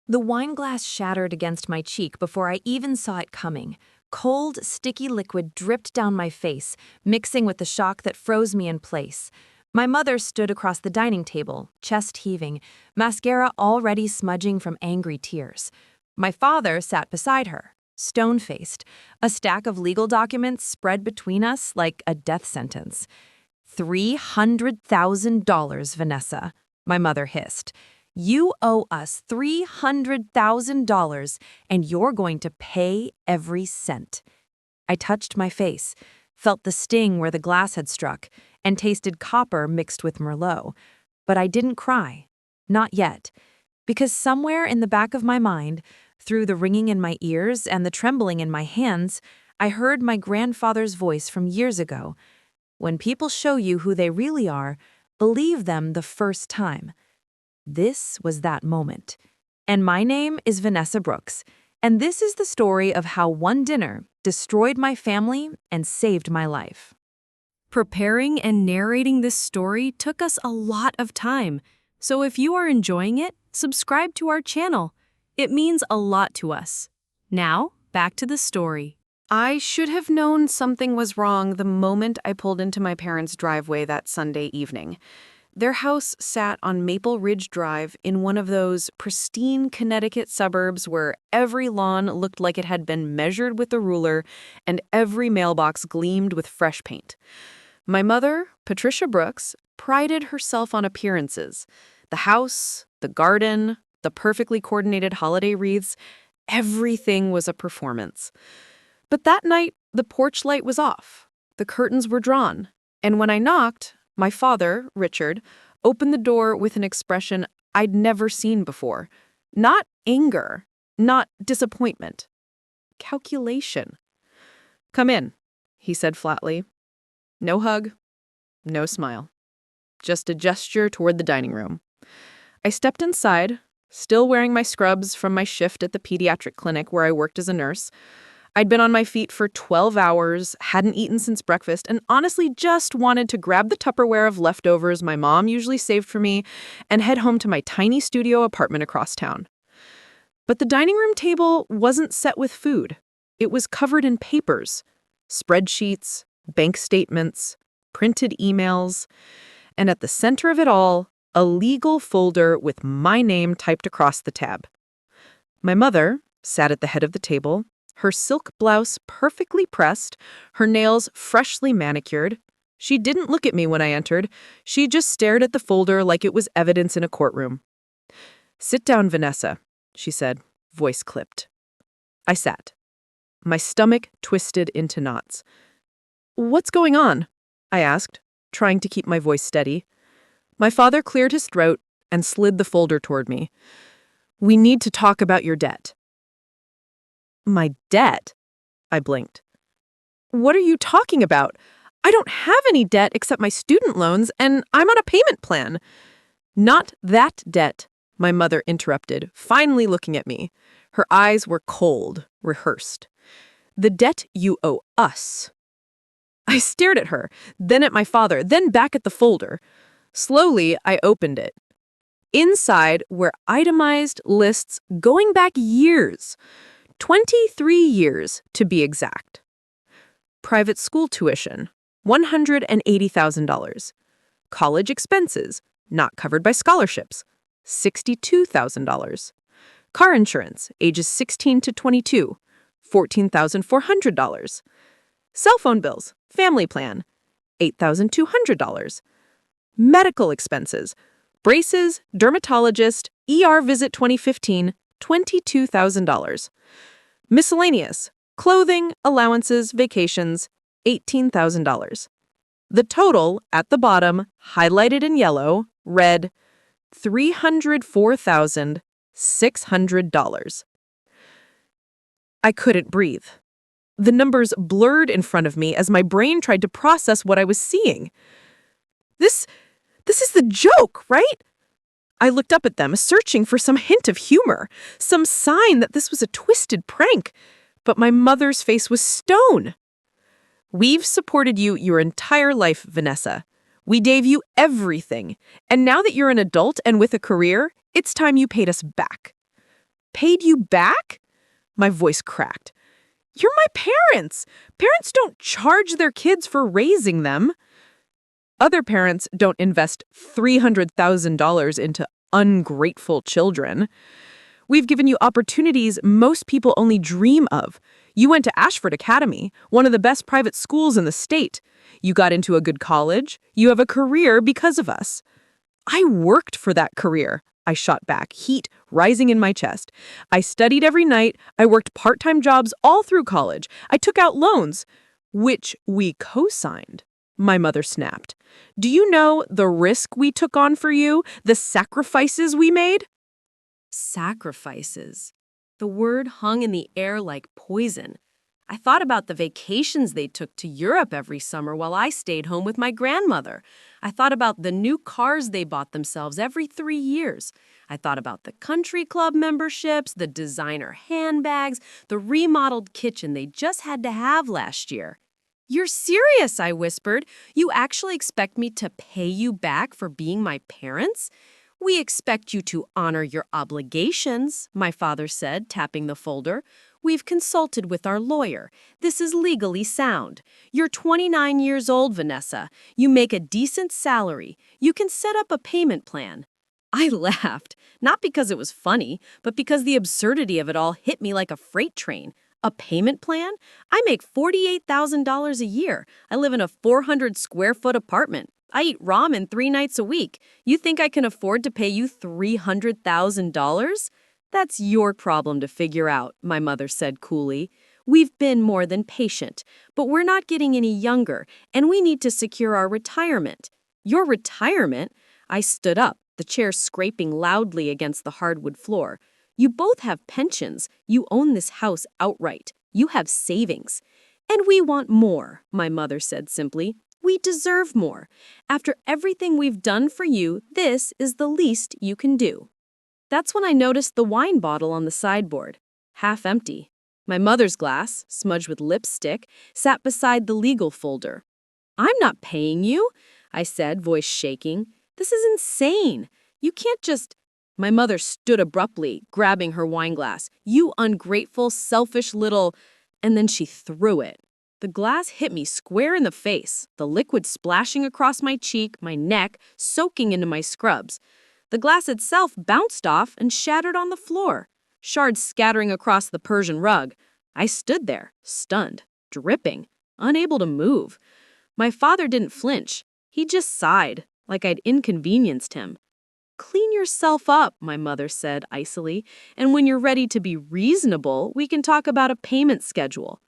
The wine glass shattered against my cheek before I even saw it coming. Cold, sticky liquid dripped down my face, mixing with the shock that froze me in place. My mother stood across the dining table, chest heaving, mascara already smudging from angry tears. My father sat beside her, stone-faced, a stack of legal documents spread between us like a death sentence. $300,000, Vanessa, my mother hissed. You owe us $300,000, and you're going to pay every cent. I touched my face, felt the sting where the glass had struck, and tasted copper mixed with Merlot. But I didn't cry. Not yet. Because somewhere in the back of my mind, through the ringing in my ears and the trembling in my hands, I heard my grandfather's voice from years ago. When people show you who they really are, believe them the first time. This was that moment. And my name is Vanessa Brooks, and this is the story of how one dinner destroyed my family and saved my life. Preparing and narrating this story took us a lot of time, so if you are enjoying it, subscribe to our channel. It means a lot to us. Now, back to the story. I should have known something was wrong the moment I pulled into my parents' driveway that Sunday evening. Their house sat on Maple Ridge Drive in one of those pristine Connecticut suburbs where every lawn looked like it had been measured with a ruler and every mailbox gleamed with fresh paint. My mother, Patricia Brooks, prided herself on appearances. The house, the garden, the perfectly coordinated holiday wreaths, everything was a performance. But that night, the porch light was off. The curtains were drawn. And when I knocked, my father, Richard, opened the door with an expression I'd never seen before. Not anger, not disappointment. Calculation. "Come in," he said flatly. No hug, no smile. Just a gesture toward the dining room. I stepped inside, still wearing my scrubs from my shift at the pediatric clinic where I worked as a nurse. I'd been on my feet for 12 hours, hadn't eaten since breakfast, and honestly just wanted to grab the Tupperware of leftovers my mom usually saved for me and head home to my tiny studio apartment across town. But the dining room table wasn't set with food. It was covered in papers, spreadsheets, bank statements, printed emails, and at the center of it all, a legal folder with my name typed across the tab. My mother sat at the head of the table, her silk blouse perfectly pressed, her nails freshly manicured. She didn't look at me when I entered. She just stared at the folder like it was evidence in a courtroom. "Sit down, Vanessa," she said, voice clipped. I sat. My stomach twisted into knots. "What's going on?" I asked, trying to keep my voice steady. My father cleared his throat and slid the folder toward me. "We need to talk about your debt." "My debt?" I blinked. "What are you talking about? I don't have any debt except my student loans, and I'm on a payment plan." "Not that debt," my mother interrupted, finally looking at me. Her eyes were cold, rehearsed. "The debt you owe us." I stared at her, then at my father, then back at the folder. Slowly, I opened it. Inside were itemized lists going back years. 23 years, to be exact. Private school tuition, $180,000. College expenses, not covered by scholarships, $62,000. Car insurance, ages 16 to 22, $14,400. Cell phone bills, family plan, $8,200. Medical expenses, braces, dermatologist, ER visit 2015, $22,000. Miscellaneous, clothing, allowances, vacations, $18,000. The total, at the bottom, highlighted in yellow, read $304,600. I couldn't breathe. The numbers blurred in front of me as my brain tried to process what I was seeing. This is the joke, right? I looked up at them, searching for some hint of humor, some sign that this was a twisted prank, but my mother's face was stone. "We've supported you your entire life, Vanessa. We gave you everything, and now that you're an adult and with a career, it's time you paid us back." Paid you back? My voice cracked. You're my parents. Parents don't charge their kids for raising them. Other parents don't invest $300,000 into ungrateful children. We've given you opportunities most people only dream of. You went to Ashford Academy, one of the best private schools in the state. You got into a good college. You have a career because of us. I worked for that career, I shot back, heat rising in my chest. I studied every night. I worked part-time jobs all through college. I took out loans, which we co-signed. My mother snapped. Do you know the risk we took on for you? The sacrifices we made? Sacrifices. The word hung in the air like poison. I thought about the vacations they took to Europe every summer while I stayed home with my grandmother. I thought about the new cars they bought themselves every 3 years. I thought about the country club memberships, the designer handbags, the remodeled kitchen they just had to have last year. You're serious, I whispered. You actually expect me to pay you back for being my parents? We expect you to honor your obligations, my father said, tapping the folder. We've consulted with our lawyer. This is legally sound. You're 29 years old, Vanessa. You make a decent salary. You can set up a payment plan. I laughed, not because it was funny, but because the absurdity of it all hit me like a freight train. A payment plan? I make $48,000 a year. I live in a 400-square-foot apartment. I eat ramen 3 nights a week. You think I can afford to pay you $300,000? That's your problem to figure out, my mother said coolly. We've been more than patient, but we're not getting any younger, and we need to secure our retirement. Your retirement? I stood up, the chair scraping loudly against the hardwood floor. You both have pensions. You own this house outright. You have savings. And we want more, my mother said simply. We deserve more. After everything we've done for you, this is the least you can do. That's when I noticed the wine bottle on the sideboard, half empty. My mother's glass, smudged with lipstick, sat beside the legal folder. I'm not paying you, I said, voice shaking. This is insane. You can't just... My mother stood abruptly, grabbing her wine glass. You ungrateful, selfish little... And then she threw it. The glass hit me square in the face, the liquid splashing across my cheek, my neck, soaking into my scrubs. The glass itself bounced off and shattered on the floor, shards scattering across the Persian rug. I stood there, stunned, dripping, unable to move. My father didn't flinch. He just sighed, like I'd inconvenienced him. Clean yourself up, my mother said icily, and when you're ready to be reasonable, we can talk about a payment schedule.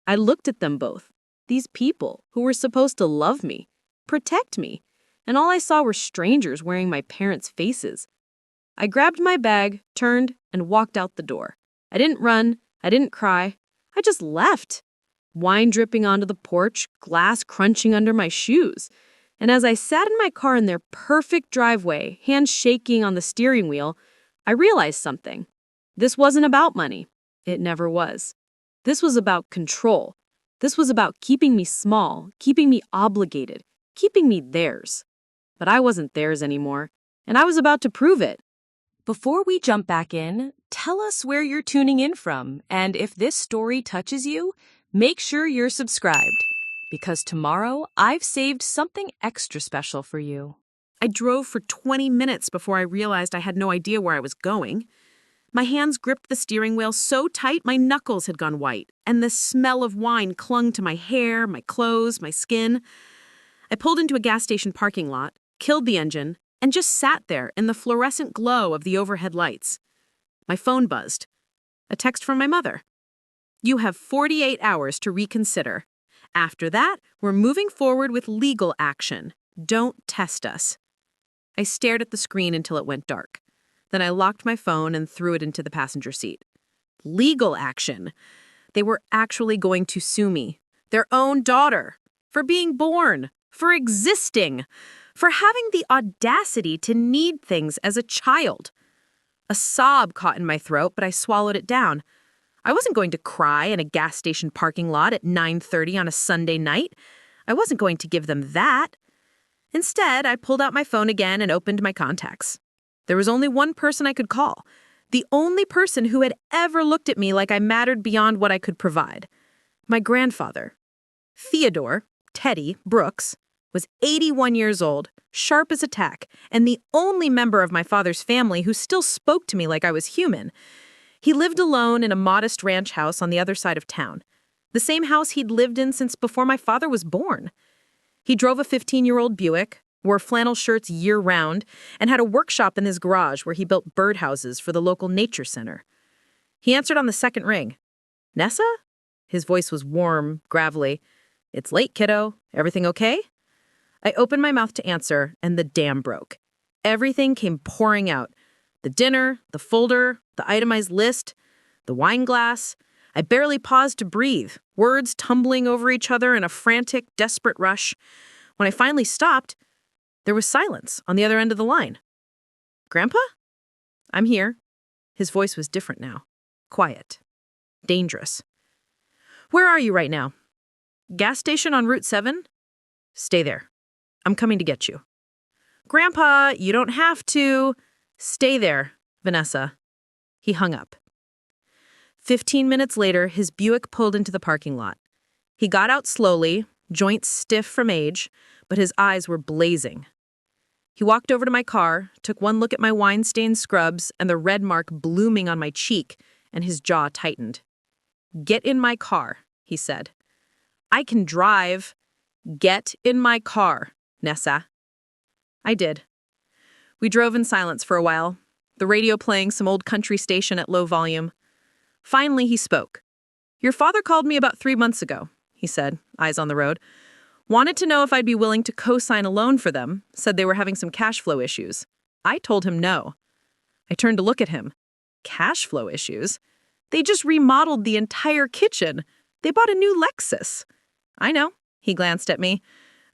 I looked at them both, these people who were supposed to love me, protect me, and all I saw were strangers wearing my parents' faces. I grabbed my bag, turned, and walked out the door. I didn't run, I didn't cry, I just left. Wine dripping onto the porch, glass crunching under my shoes. And as I sat in my car in their perfect driveway, hands shaking on the steering wheel, I realized something. This wasn't about money. It never was. This was about control. This was about keeping me small, keeping me obligated, keeping me theirs. But I wasn't theirs anymore, and I was about to prove it. Before we jump back in, tell us where you're tuning in from, and if this story touches you, make sure you're subscribed, because tomorrow I've saved something extra special for you. I drove for 20 minutes before I realized I had no idea where I was going. My hands gripped the steering wheel so tight my knuckles had gone white, and the smell of wine clung to my hair, my clothes, my skin. I pulled into a gas station parking lot, killed the engine, and just sat there in the fluorescent glow of the overhead lights. My phone buzzed. A text from my mother. You have 48 hours to reconsider. After that, we're moving forward with legal action. Don't test us. I stared at the screen until it went dark. Then I locked my phone and threw it into the passenger seat. Legal action. They were actually going to sue me, their own daughter, for being born, for existing, for having the audacity to need things as a child. A sob caught in my throat, but I swallowed it down. I wasn't going to cry in a gas station parking lot at 9:30 on a Sunday night. I wasn't going to give them that. Instead, I pulled out my phone again and opened my contacts. There was only one person I could call, The only person who had ever looked at me like I mattered beyond what I could provide. My grandfather, Theodore, Teddy, Brooks, was 81 years old, sharp as a tack, and the only member of my father's family who still spoke to me like I was human. He lived alone in a modest ranch house on the other side of town, the same house he'd lived in since before my father was born. He drove a 15-year-old Buick, wore flannel shirts year-round, and had a workshop in his garage where he built birdhouses for the local nature center. He answered on the second ring. "Nessa?" His voice was warm, gravelly. "It's late, kiddo. Everything okay?" I opened my mouth to answer, and the dam broke. Everything came pouring out. The dinner, the folder, the itemized list, the wine glass. I barely paused to breathe, words tumbling over each other in a frantic, desperate rush. When I finally stopped, there was silence on the other end of the line. "Grandpa?" "I'm here." His voice was different now. Quiet. Dangerous. "Where are you right now?" "Gas station on Route 7? "Stay there. I'm coming to get you." "Grandpa, you don't have to." "Stay there, Vanessa." He hung up. 15 minutes later, his Buick pulled into the parking lot. He got out slowly, joints stiff from age, but his eyes were blazing. He walked over to my car, took one look at my wine-stained scrubs and the red mark blooming on my cheek, and his jaw tightened. "Get in my car," he said. "I can drive." "Get in my car, Nessa." I did. We drove in silence for a while, the radio playing some old country station at low volume. Finally, he spoke. "Your father called me about 3 months ago," he said, eyes on the road. "Wanted to know if I'd be willing to co-sign a loan for them, said they were having some cash flow issues. I told him no." I turned to look at him. Cash flow issues? They just remodeled the entire kitchen. They bought a new Lexus. "I know," he glanced at me.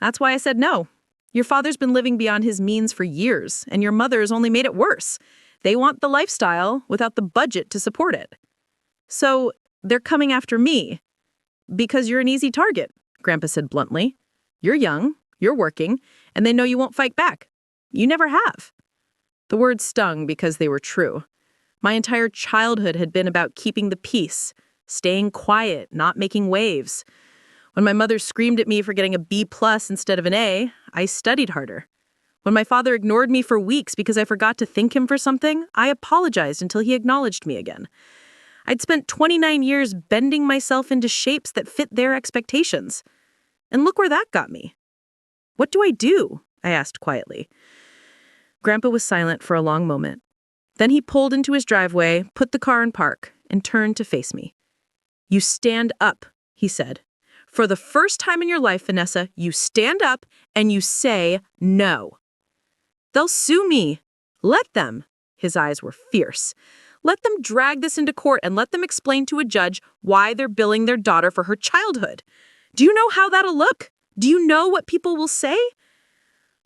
"That's why I said no. Your father's been living beyond his means for years, and your mother's only made it worse. They want the lifestyle without the budget to support it." "So they're coming after me because you're an easy target," Grandpa said bluntly. "You're young, you're working, and they know you won't fight back. You never have." The words stung because they were true. My entire childhood had been about keeping the peace, staying quiet, not making waves. When my mother screamed at me for getting a B+ instead of an A, I studied harder. When my father ignored me for weeks because I forgot to thank him for something, I apologized until he acknowledged me again. I'd spent 29 years bending myself into shapes that fit their expectations. And look where that got me. "What do I do?" I asked quietly. Grandpa was silent for a long moment. Then he pulled into his driveway, put the car in park, and turned to face me. "You stand up," he said. "For the first time in your life, Vanessa, you stand up and you say no." "They'll sue me." "Let them." His eyes were fierce. "Let them drag this into court and let them explain to a judge why they're billing their daughter for her childhood. Do you know how that'll look? Do you know what people will say?"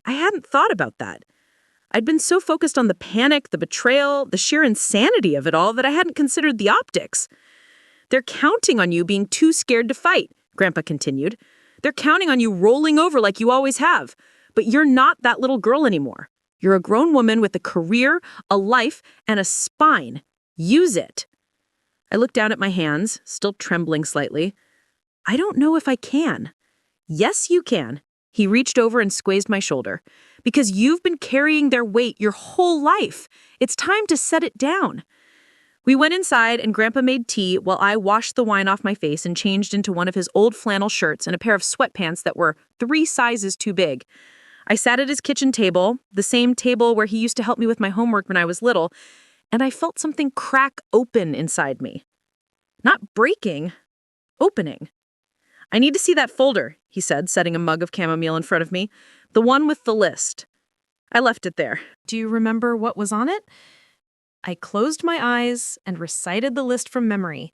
I hadn't thought about that. I'd been so focused on the panic, the betrayal, the sheer insanity of it all that I hadn't considered the optics. "They're counting on you being too scared to fight," Grandpa continued. "They're counting on you rolling over like you always have. But you're not that little girl anymore. You're a grown woman with a career, a life, and a spine. Use it." I looked down at my hands, still trembling slightly. "I don't know if I can." "Yes, you can." He reached over and squeezed my shoulder. "Because you've been carrying their weight your whole life. It's time to set it down." We went inside and Grandpa made tea while I washed the wine off my face and changed into one of his old flannel shirts and a pair of sweatpants that were 3 sizes too big. I sat at his kitchen table, the same table where he used to help me with my homework when I was little, and I felt something crack open inside me. Not breaking, opening. "I need to see that folder," he said, setting a mug of chamomile in front of me. "The one with the list." I left it there. "Do you remember what was on it?" I closed my eyes and recited the list from memory.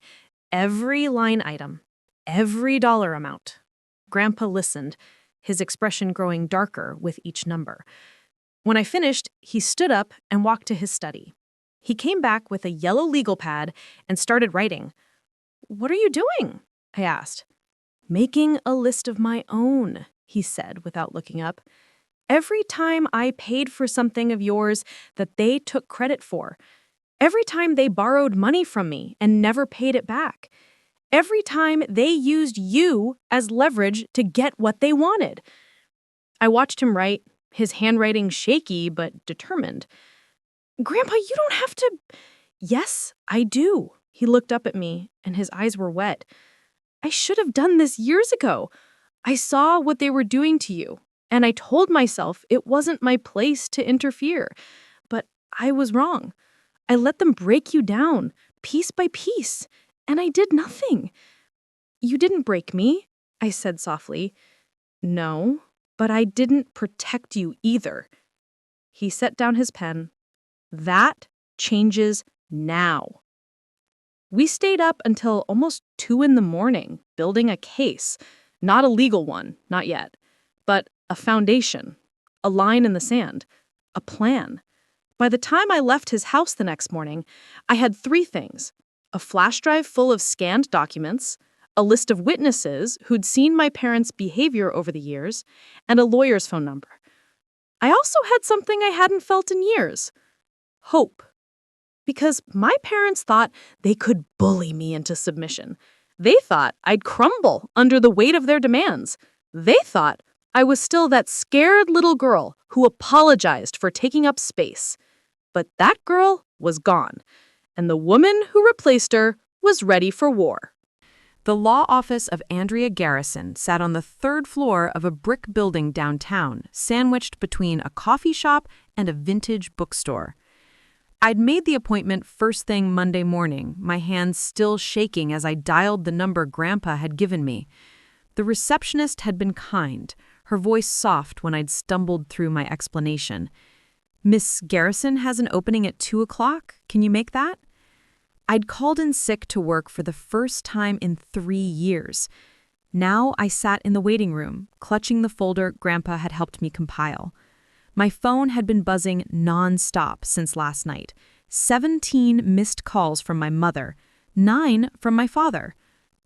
Every line item, every dollar amount. Grandpa listened, his expression growing darker with each number. When I finished, he stood up and walked to his study. He came back with a yellow legal pad and started writing. "What are you doing?" I asked. "Making a list of my own," he said without looking up. "Every time I paid for something of yours that they took credit for, Every time they borrowed money from me and never paid it back. Every time they used you as leverage to get what they wanted. I watched him write, his handwriting shaky but determined. Grandpa, you don't have to. Yes, I do. He looked up at me, and his eyes were wet. I should have done this years ago. I saw what they were doing to you, and I told myself it wasn't my place to interfere. But I was wrong. I let them break you down, piece by piece, and I did nothing. You didn't break me, I said softly. No, but I didn't protect you either. He set down his pen. That changes now. We stayed up until almost 2 a.m, building a case. Not a legal one, not yet, but a foundation, a line in the sand, a plan. By the time I left his house the next morning, I had 3 things: a flash drive full of scanned documents, a list of witnesses who'd seen my parents' behavior over the years, and a lawyer's phone number. I also had something I hadn't felt in years: hope. Because my parents thought they could bully me into submission. They thought I'd crumble under the weight of their demands. They thought I was still that scared little girl who apologized for taking up space. But that girl was gone, and the woman who replaced her was ready for war. The law office of Andrea Garrison sat on the 3rd floor of a brick building downtown, sandwiched between a coffee shop and a vintage bookstore. I'd made the appointment first thing Monday morning, my hands still shaking as I dialed the number Grandpa had given me. The receptionist had been kind, her voice soft when I'd stumbled through my explanation. "Miss Garrison has an opening at 2 o'clock. Can you make that?" I'd called in sick to work for the first time in 3 years. Now I sat in the waiting room, clutching the folder Grandpa had helped me compile. My phone had been buzzing non-stop since last night. 17 missed calls from my mother, 9 from my father.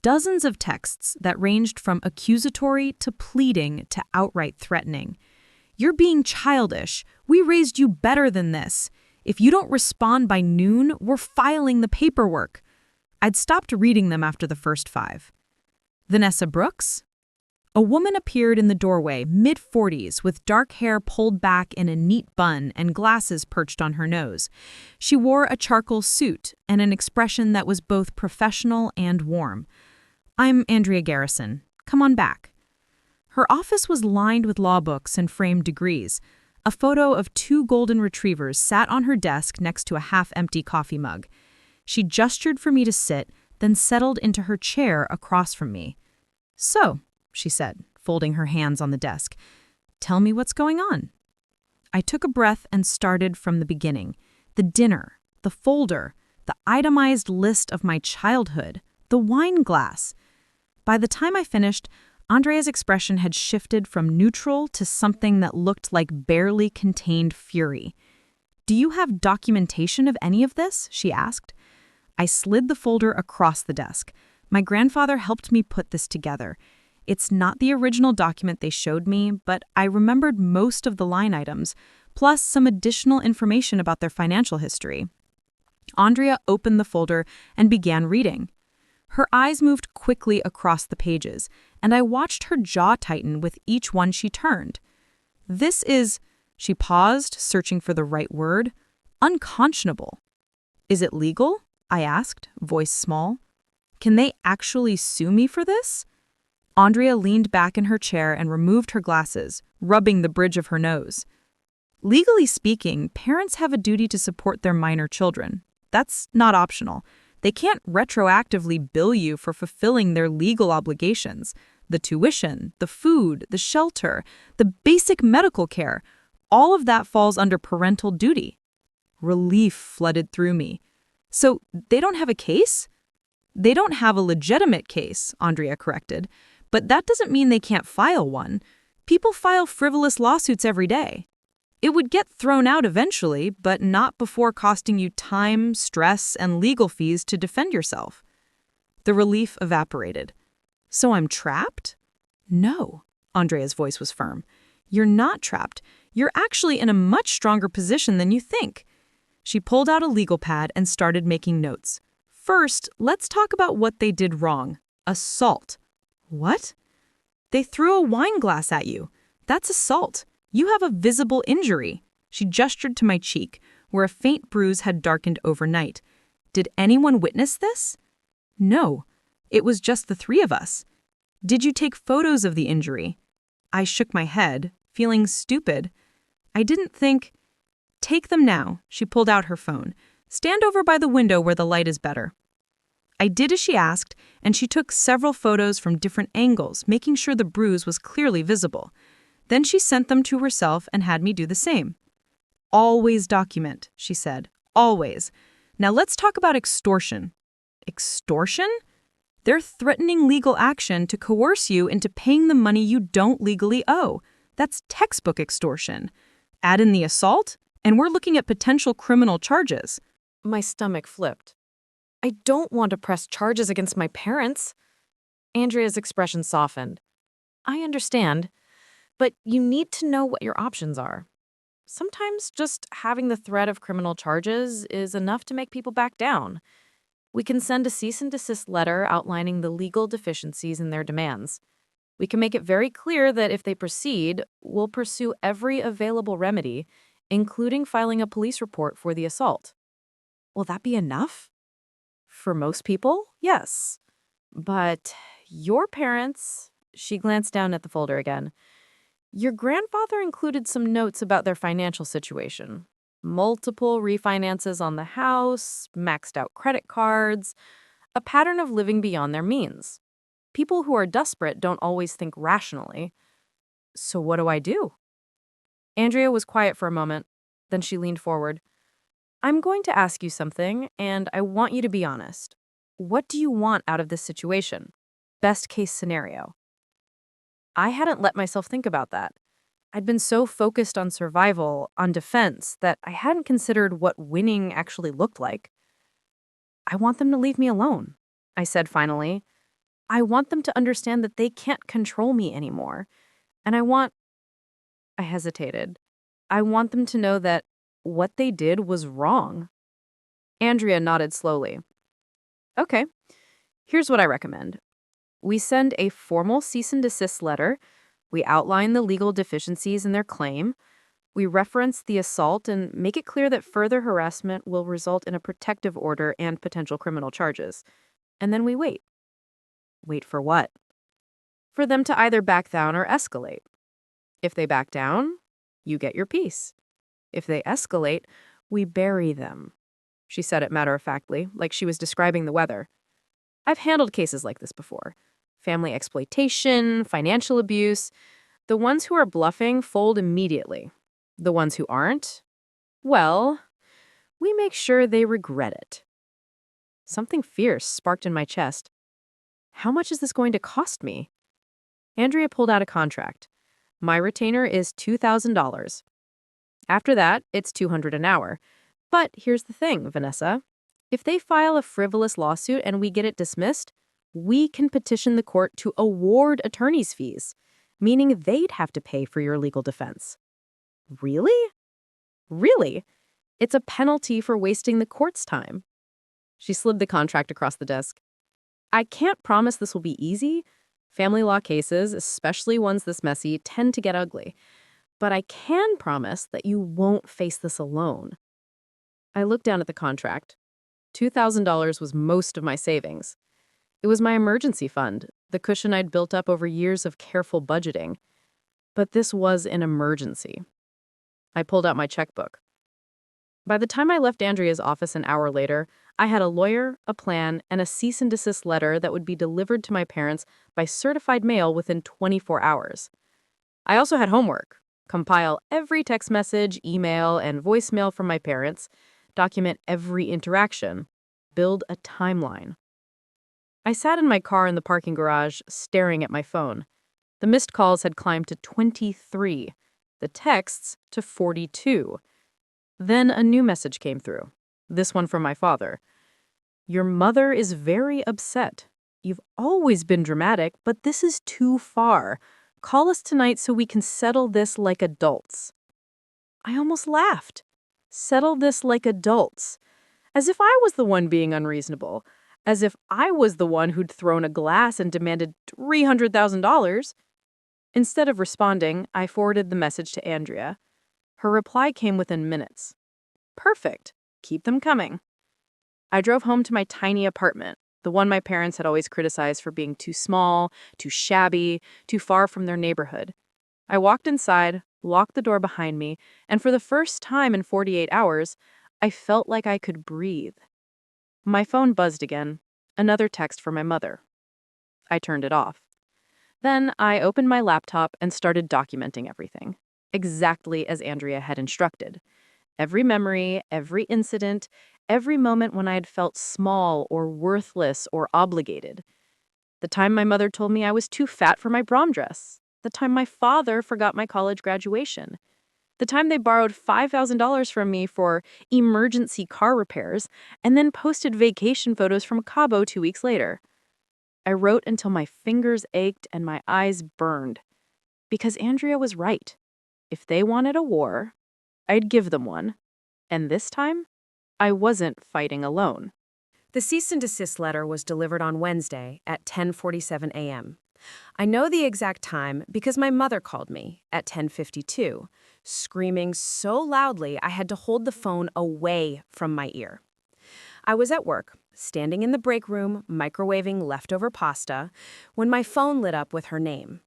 Dozens of texts that ranged from accusatory to pleading to outright threatening. "You're being childish. We raised you better than this. If you don't respond by noon, we're filing the paperwork." I'd stopped reading them after the first 5. "Vanessa Brooks?" A woman appeared in the doorway, mid-40s, with dark hair pulled back in a neat bun and glasses perched on her nose. She wore a charcoal suit and an expression that was both professional and warm. "I'm Andrea Garrison. Come on back." Her office was lined with law books and framed degrees. A photo of 2 golden retrievers sat on her desk next to a half-empty coffee mug. She gestured for me to sit, then settled into her chair across from me. "So," she said, folding her hands on the desk, "tell me what's going on." I took a breath and started from the beginning. The dinner, the folder, the itemized list of my childhood, the wine glass. By the time I finished, Andrea's expression had shifted from neutral to something that looked like barely contained fury. "Do you have documentation of any of this?" she asked. I slid the folder across the desk. My grandfather helped me put this together. It's not the original document they showed me, but I remembered most of the line items, plus some additional information about their financial history. Andrea opened the folder and began reading. Her eyes moved quickly across the pages, and I watched her jaw tighten with each one she turned. "This is," she paused, searching for the right word, "unconscionable." "Is it legal?" I asked, voice small. "Can they actually sue me for this?" Andrea leaned back in her chair and removed her glasses, rubbing the bridge of her nose. "Legally speaking, parents have a duty to support their minor children. That's not optional. They can't retroactively bill you for fulfilling their legal obligations. The tuition, the food, the shelter, the basic medical care, all of that falls under parental duty." Relief flooded through me. "So they don't have a case?" "They don't have a legitimate case," Andrea corrected. "But that doesn't mean they can't file one. People file frivolous lawsuits every day. It would get thrown out eventually, but not before costing you time, stress, and legal fees to defend yourself." The relief evaporated. "So I'm trapped?" "No," Andrea's voice was firm. "You're not trapped. You're actually in a much stronger position than you think. She pulled out a legal pad and started making notes. First, let's talk about what they did wrong. Assault. What? They threw a wine glass at you. That's assault. You have a visible injury. She gestured to my cheek, where a faint bruise had darkened overnight. Did anyone witness this? No. It was just the three of us. Did you take photos of the injury? I shook my head, feeling stupid. I didn't think. Take them now. She pulled out her phone. Stand over by the window where the light is better. I did as she asked, and she took several photos from different angles, making sure the bruise was clearly visible. Then she sent them to herself and had me do the same. Always document, she said. Always. Now let's talk about extortion. Extortion? They're threatening legal action to coerce you into paying the money you don't legally owe. That's textbook extortion. Add in the assault, and we're looking at potential criminal charges. My stomach flipped. I don't want to press charges against my parents. Andrea's expression softened. I understand, but you need to know what your options are. Sometimes just having the threat of criminal charges is enough to make people back down. We can send a cease and desist letter outlining the legal deficiencies in their demands. We can make it very clear that if they proceed, we'll pursue every available remedy, including filing a police report for the assault. Will that be enough? For most people, yes. But your parents, she glanced down at the folder again. Your grandfather included some notes about their financial situation. Multiple refinances on the house, maxed out credit cards, a pattern of living beyond their means. People who are desperate don't always think rationally. So what do I do? Andrea was quiet for a moment. Then she leaned forward. I'm going to ask you something, and I want you to be honest. What do you want out of this situation? Best case scenario. I hadn't let myself think about that. I'd been so focused on survival, on defense, that I hadn't considered what winning actually looked like. I want them to leave me alone, I said finally. I want them to understand that they can't control me anymore. And I hesitated. I want them to know that what they did was wrong. Andrea nodded slowly. Okay, here's what I recommend. We send a formal cease and desist letter. We outline the legal deficiencies in their claim. We reference the assault and make it clear that further harassment will result in a protective order and potential criminal charges. And then we wait. Wait for what? For them to either back down or escalate. If they back down, you get your piece. If they escalate, we bury them. She said it matter-of-factly, like she was describing the weather. I've handled cases like this before. Family exploitation, financial abuse. The ones who are bluffing fold immediately. The ones who aren't, well, we make sure they regret it. Something fierce sparked in my chest. How much is this going to cost me? Andrea pulled out a contract. My retainer is $2,000. After that, it's $200 an hour. But here's the thing, Vanessa. If they file a frivolous lawsuit and we get it dismissed, we can petition the court to award attorney's fees, meaning they'd have to pay for your legal defense. Really? Really? It's a penalty for wasting the court's time. She slid the contract across the desk. I can't promise this will be easy. Family law cases, especially ones this messy, tend to get ugly. But I can promise that you won't face this alone. I looked down at the contract. $2,000 was most of my savings. It was my emergency fund, the cushion I'd built up over years of careful budgeting. But this was an emergency. I pulled out my checkbook. By the time I left Andrea's office an hour later, I had a lawyer, a plan, and a cease and desist letter that would be delivered to my parents by certified mail within 24 hours. I also had homework. Compile every text message, email, and voicemail from my parents, document every interaction, build a timeline. I sat in my car in the parking garage, staring at my phone. The missed calls had climbed to 23, the texts to 42. Then a new message came through, this one from my father. Your mother is very upset. You've always been dramatic, but this is too far. Call us tonight so we can settle this like adults. I almost laughed. Settle this like adults. As if I was the one being unreasonable. As if I was the one who'd thrown a glass and demanded $300,000. Instead of responding, I forwarded the message to Andrea. Her reply came within minutes. Perfect. Keep them coming. I drove home to my tiny apartment, the one my parents had always criticized for being too small, too shabby, too far from their neighborhood. I walked inside, locked the door behind me, and for the first time in 48 hours, I felt like I could breathe. My phone buzzed again, another text from my mother. I turned it off. Then I opened my laptop and started documenting everything, exactly as Andrea had instructed. Every memory, every incident, every moment when I had felt small or worthless or obligated. The time my mother told me I was too fat for my prom dress. The time my father forgot my college graduation. The time they borrowed $5,000 from me for emergency car repairs and then posted vacation photos from Cabo 2 weeks later. I wrote until my fingers ached and my eyes burned. Because Andrea was right. If they wanted a war, I'd give them one. And this time, I wasn't fighting alone. The cease and desist letter was delivered on Wednesday at 10:47 a.m. I know the exact time because my mother called me at 10:52, screaming so loudly I had to hold the phone away from my ear. I was at work, standing in the break room, microwaving leftover pasta, when my phone lit up with her name.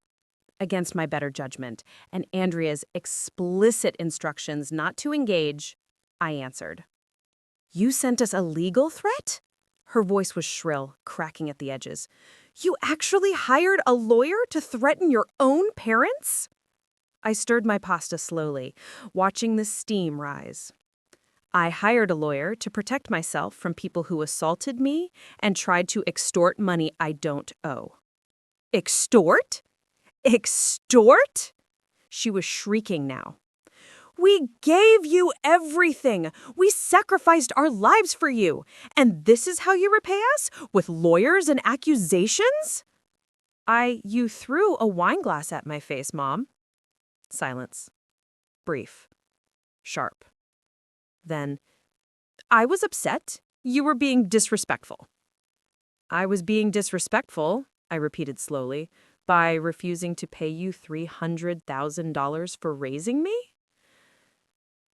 Against my better judgment and Andrea's explicit instructions not to engage, I answered. You sent us a legal threat? Her voice was shrill, cracking at the edges. You actually hired a lawyer to threaten your own parents? I stirred my pasta slowly, watching the steam rise. I hired a lawyer to protect myself from people who assaulted me and tried to extort money I don't owe. Extort? Extort? She was shrieking now. We gave you everything. We sacrificed our lives for you. And this is how you repay us? With lawyers and accusations? You threw a wine glass at my face, Mom. Silence. Brief. Sharp. Then, I was upset. You were being disrespectful. I was being disrespectful, I repeated slowly, by refusing to pay you $300,000 for raising me?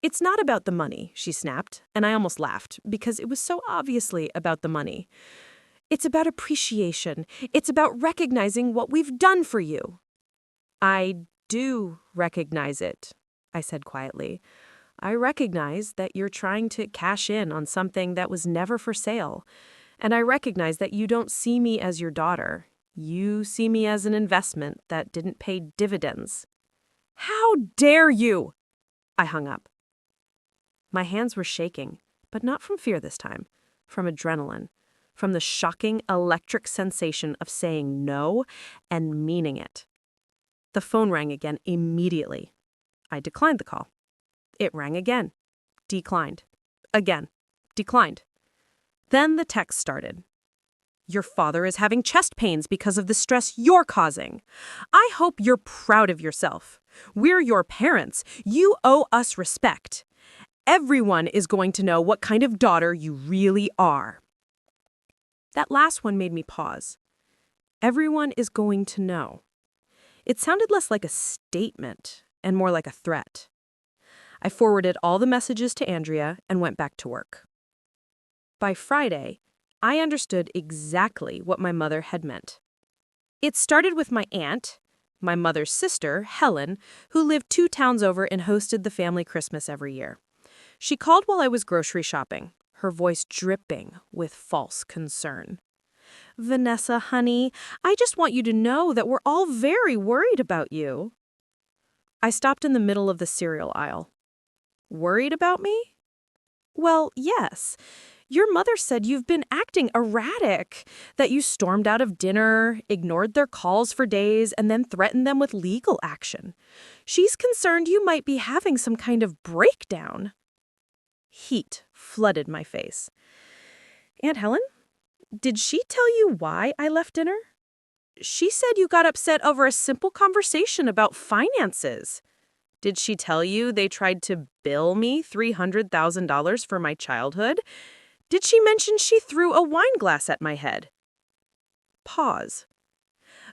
It's not about the money, she snapped, and I almost laughed, because it was so obviously about the money. It's about appreciation. It's about recognizing what we've done for you. I do recognize it, I said quietly. I recognize that you're trying to cash in on something that was never for sale. And I recognize that you don't see me as your daughter. You see me as an investment that didn't pay dividends. How dare you? I hung up. My hands were shaking, but not from fear this time, from adrenaline, from the shocking electric sensation of saying no and meaning it. The phone rang again immediately. I declined the call. It rang again. Declined. Again. Declined. Then the text started. Your father is having chest pains because of the stress you're causing. I hope you're proud of yourself. We're your parents. You owe us respect. Everyone is going to know what kind of daughter you really are. That last one made me pause. Everyone is going to know. It sounded less like a statement and more like a threat. I forwarded all the messages to Andrea and went back to work. By Friday, I understood exactly what my mother had meant. It started with my aunt, my mother's sister, Helen, who lived 2 towns over and hosted the family Christmas every year. She called while I was grocery shopping, her voice dripping with false concern. Vanessa, honey, I just want you to know that we're all very worried about you. I stopped in the middle of the cereal aisle. Worried about me? Well, yes. Your mother said you've been acting erratic, that you stormed out of dinner, ignored their calls for days, and then threatened them with legal action. She's concerned you might be having some kind of breakdown. Heat flooded my face. Aunt Helen, did she tell you why I left dinner? She said you got upset over a simple conversation about finances. Did she tell you they tried to bill me $300,000 for my childhood? Did she mention she threw a wine glass at my head? Pause.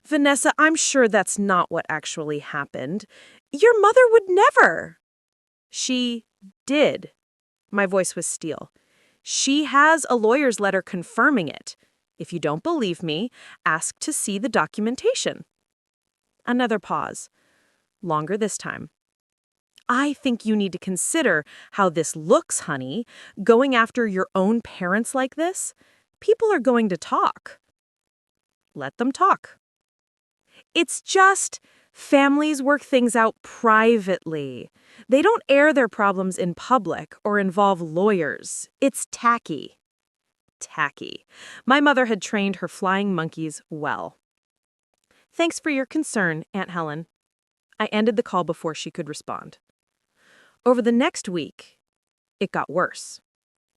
Vanessa, I'm sure that's not what actually happened. Your mother would never. She did. My voice was steel. She has a lawyer's letter confirming it. If you don't believe me, ask to see the documentation. Another pause. Longer this time. I think you need to consider how this looks, honey. Going after your own parents like this? People are going to talk. Let them talk. It's just families work things out privately. They don't air their problems in public or involve lawyers. It's tacky. Tacky. My mother had trained her flying monkeys well. Thanks for your concern, Aunt Helen. I ended the call before she could respond. Over the next week, it got worse.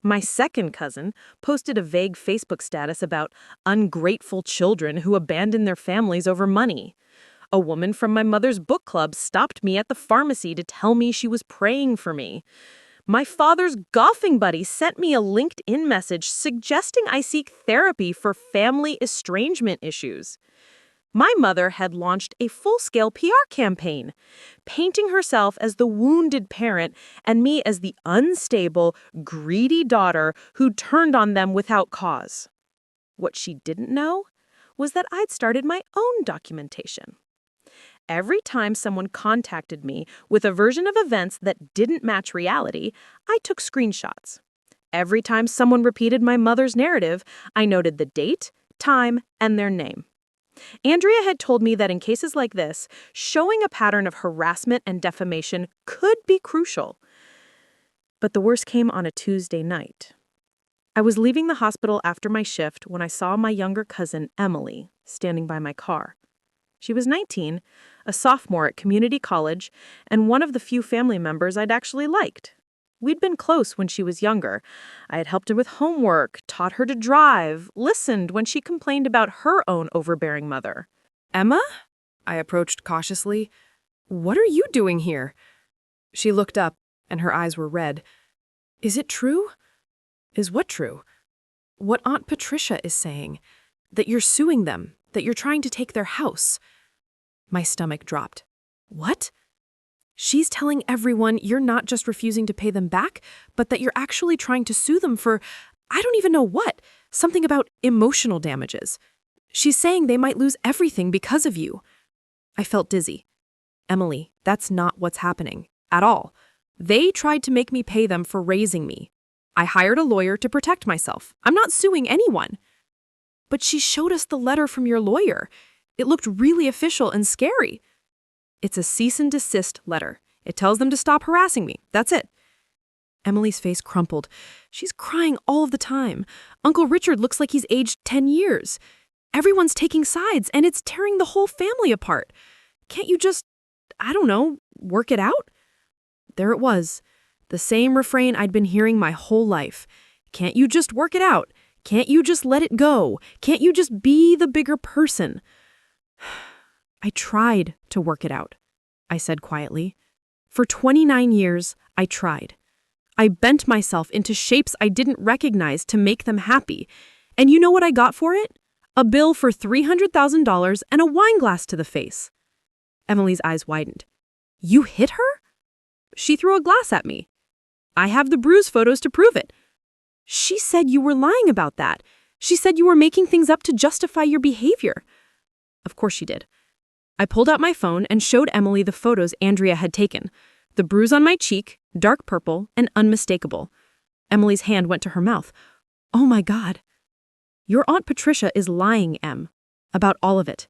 My second cousin posted a vague Facebook status about ungrateful children who abandon their families over money. A woman from my mother's book club stopped me at the pharmacy to tell me she was praying for me. My father's golfing buddy sent me a LinkedIn message suggesting I seek therapy for family estrangement issues. My mother had launched a full-scale PR campaign, painting herself as the wounded parent and me as the unstable, greedy daughter who turned on them without cause. What she didn't know was that I'd started my own documentation. Every time someone contacted me with a version of events that didn't match reality, I took screenshots. Every time someone repeated my mother's narrative, I noted the date, time, and their name. Andrea had told me that in cases like this, showing a pattern of harassment and defamation could be crucial. But the worst came on a Tuesday night. I was leaving the hospital after my shift when I saw my younger cousin, Emily, standing by my car. She was 19, a sophomore at community college, and one of the few family members I'd actually liked. We'd been close when she was younger. I had helped her with homework, taught her to drive, listened when she complained about her own overbearing mother. Emma? I approached cautiously. What are you doing here? She looked up, and her eyes were red. Is it true? Is what true? What Aunt Patricia is saying. That you're suing them, that you're trying to take their house. My stomach dropped. What? She's telling everyone you're not just refusing to pay them back, but that you're actually trying to sue them for, I don't even know what, something about emotional damages. She's saying they might lose everything because of you. I felt dizzy. Emily, that's not what's happening, at all. They tried to make me pay them for raising me. I hired a lawyer to protect myself. I'm not suing anyone. But she showed us the letter from your lawyer. It looked really official and scary. It's a cease and desist letter. It tells them to stop harassing me. That's it. Emily's face crumpled. She's crying all of the time. Uncle Richard looks like he's aged 10 years. Everyone's taking sides, and it's tearing the whole family apart. Can't you just, I don't know, work it out? There it was. The same refrain I'd been hearing my whole life. Can't you just work it out? Can't you just let it go? Can't you just be the bigger person? I tried to work it out, I said quietly. For 29 years, I tried. I bent myself into shapes I didn't recognize to make them happy. And you know what I got for it? A bill for $300,000 and a wine glass to the face. Emily's eyes widened. You hit her? She threw a glass at me. I have the bruise photos to prove it. She said you were lying about that. She said you were making things up to justify your behavior. Of course she did. I pulled out my phone and showed Emily the photos Andrea had taken. The bruise on my cheek, dark purple, and unmistakable. Emily's hand went to her mouth. Oh my God. Your Aunt Patricia is lying, Em, about all of it.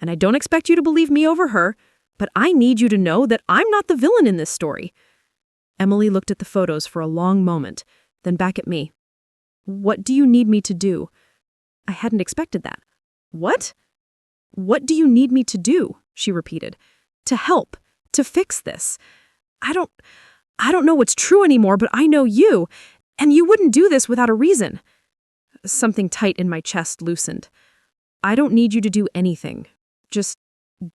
And I don't expect you to believe me over her, but I need you to know that I'm not the villain in this story. Emily looked at the photos for a long moment, then back at me. What do you need me to do? I hadn't expected that. What? What do you need me to do? She repeated. To help, to fix this. I don't know what's true anymore, but I know you, and you wouldn't do this without a reason. Something tight in my chest loosened. I don't need you to do anything. Just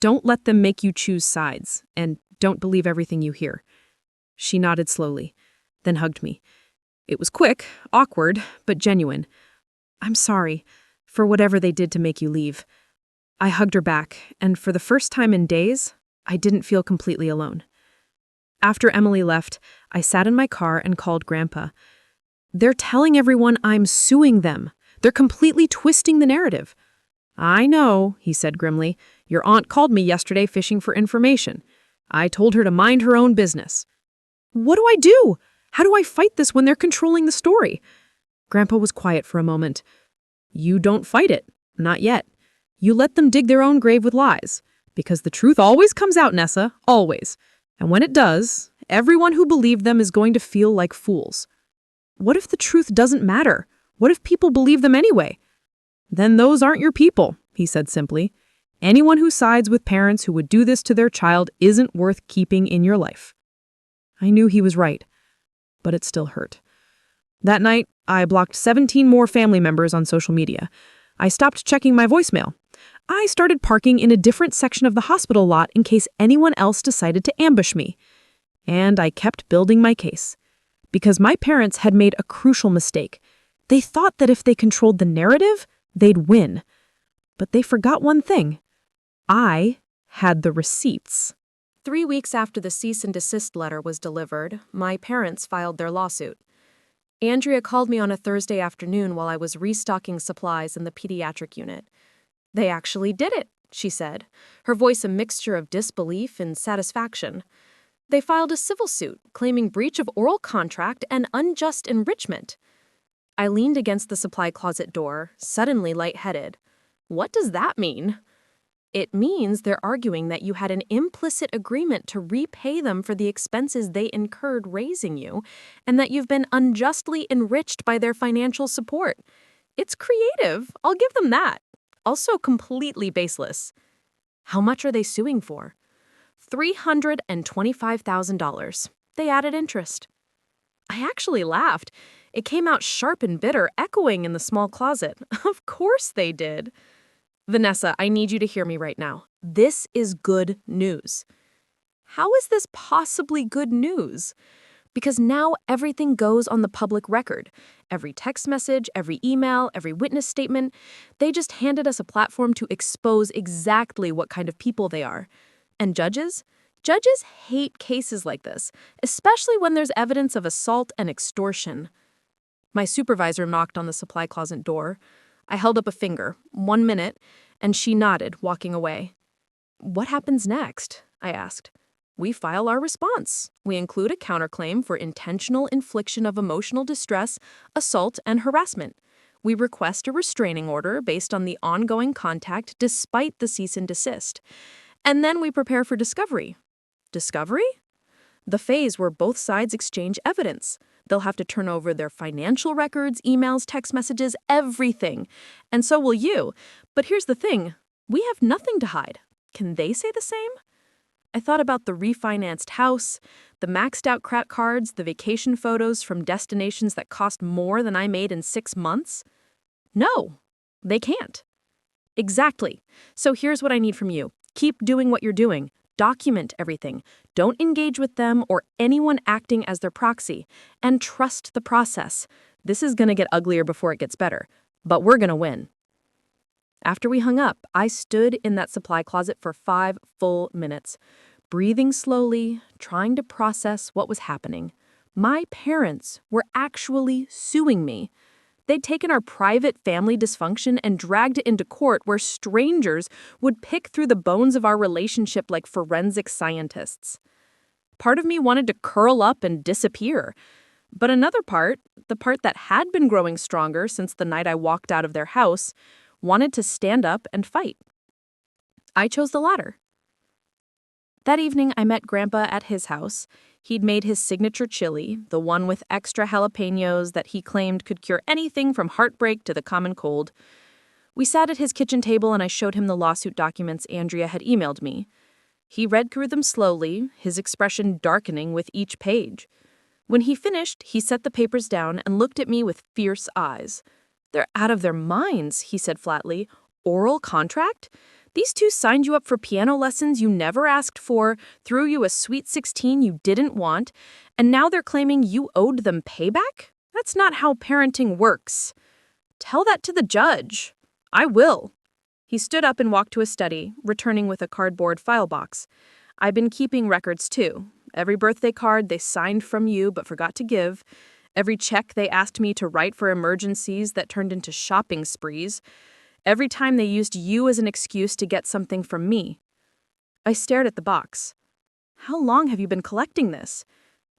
don't let them make you choose sides, and Don't believe everything you hear." She nodded slowly, then hugged me. It was quick, awkward, but genuine. "I'm sorry for whatever they did to make you leave." I hugged her back, and for the first time in days, I didn't feel completely alone. After Emily left, I sat in my car and called Grandpa. "They're telling everyone I'm suing them. They're completely twisting the narrative." "I know," he said grimly. "Your aunt called me yesterday fishing for information. I told her to mind her own business." "What do I do? How do I fight this when they're controlling the story?" Grandpa was quiet for a moment. "You don't fight it. Not yet. You let them dig their own grave with lies. Because the truth always comes out, Nessa. Always. And when it does, everyone who believed them is going to feel like fools. What if the truth doesn't matter? What if people believe them anyway?" "Then those aren't your people," he said simply. "Anyone who sides with parents who would do this to their child isn't worth keeping in your life." I knew he was right, but it still hurt. That night, I blocked 17 more family members on social media. I stopped checking my voicemail. I started parking in a different section of the hospital lot in case anyone else decided to ambush me. And I kept building my case. Because my parents had made a crucial mistake. They thought that if they controlled the narrative, they'd win. But they forgot one thing. I had the receipts. 3 weeks after the cease and desist letter was delivered, my parents filed their lawsuit. Andrea called me on a Thursday afternoon while I was restocking supplies in the pediatric unit. "They actually did it," she said, her voice a mixture of disbelief and satisfaction. "They filed a civil suit claiming breach of oral contract and unjust enrichment." I leaned against the supply closet door, suddenly lightheaded. What does that mean? It means they're arguing that you had an implicit agreement to repay them for the expenses they incurred raising you, and that you've been unjustly enriched by their financial support. It's creative, I'll give them that. Also completely baseless. How much are they suing for? $325,000. They added interest. I actually laughed. It came out sharp and bitter, echoing in the small closet. Of course they did. "Vanessa, I need you to hear me right now. This is good news." How is this possibly good news? Because now everything goes on the public record. Every text message, every email, every witness statement. They just handed us a platform to expose exactly what kind of people they are. And judges? Judges hate cases like this, especially when there's evidence of assault and extortion. My supervisor knocked on the supply closet door. I held up a finger, 1 minute, and she nodded, walking away. "What happens next?" I asked. "We file our response. We include a counterclaim for intentional infliction of emotional distress, assault, and harassment. We request a restraining order based on the ongoing contact despite the cease and desist. And then we prepare for discovery." Discovery? The phase where both sides exchange evidence. They'll have to turn over their financial records, emails, text messages, everything. And so will you. But here's the thing. We have nothing to hide. Can they say the same? I thought about the refinanced house, the maxed out credit cards, the vacation photos from destinations that cost more than I made in 6 months. No, they can't. Exactly. So here's what I need from you. Keep doing what you're doing. Document everything. Don't engage with them or anyone acting as their proxy. And trust the process. This is going to get uglier before it gets better. But we're going to win. After we hung up, I stood in that supply closet for 5 full minutes, breathing slowly, trying to process what was happening. My parents were actually suing me. They'd taken our private family dysfunction and dragged it into court where strangers would pick through the bones of our relationship like forensic scientists. Part of me wanted to curl up and disappear. But another part, the part that had been growing stronger since the night I walked out of their house, wanted to stand up and fight. I chose the latter. That evening, I met Grandpa at his house. He'd made his signature chili, the one with extra jalapenos that he claimed could cure anything from heartbreak to the common cold. We sat at his kitchen table and I showed him the lawsuit documents Andrea had emailed me. He read through them slowly, his expression darkening with each page. When he finished, he set the papers down and looked at me with fierce eyes. "They're out of their minds," he said flatly. "Oral contract? These two signed you up for piano lessons you never asked for, threw you a sweet 16 you didn't want, and now they're claiming you owed them payback? That's not how parenting works. Tell that to the judge. I will. He stood up and walked to his study, returning with a cardboard file box. I've been keeping records too. Every birthday card they signed from you but forgot to give. Every check they asked me to write for emergencies that turned into shopping sprees. Every time they used you as an excuse to get something from me. I stared at the box. How long have you been collecting this?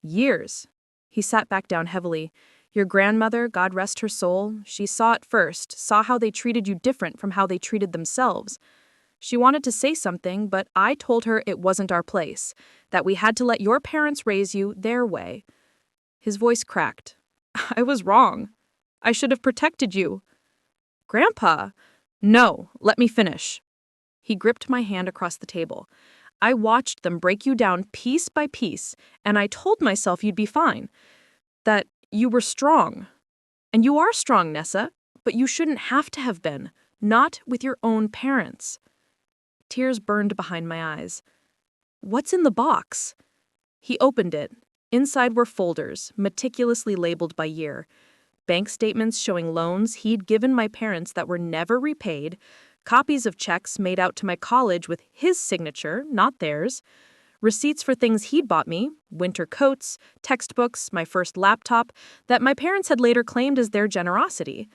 Years. He sat back down heavily. Your grandmother, God rest her soul, she saw it first, saw how they treated you different from how they treated themselves. She wanted to say something, but I told her it wasn't our place, that we had to let your parents raise you their way. His voice cracked. I was wrong. I should have protected you. Grandpa! No, let me finish. He gripped my hand across the table. I watched them break you down piece by piece, and I told myself you'd be fine. That you were strong. And you are strong, Nessa, but you shouldn't have to have been, not with your own parents. Tears burned behind my eyes. What's in the box? He opened it. Inside were folders, meticulously labeled by year. Bank statements showing loans he'd given my parents that were never repaid, copies of checks made out to my college with his signature, not theirs, receipts for things he'd bought me, winter coats, textbooks, my first laptop, that my parents had later claimed as their generosity.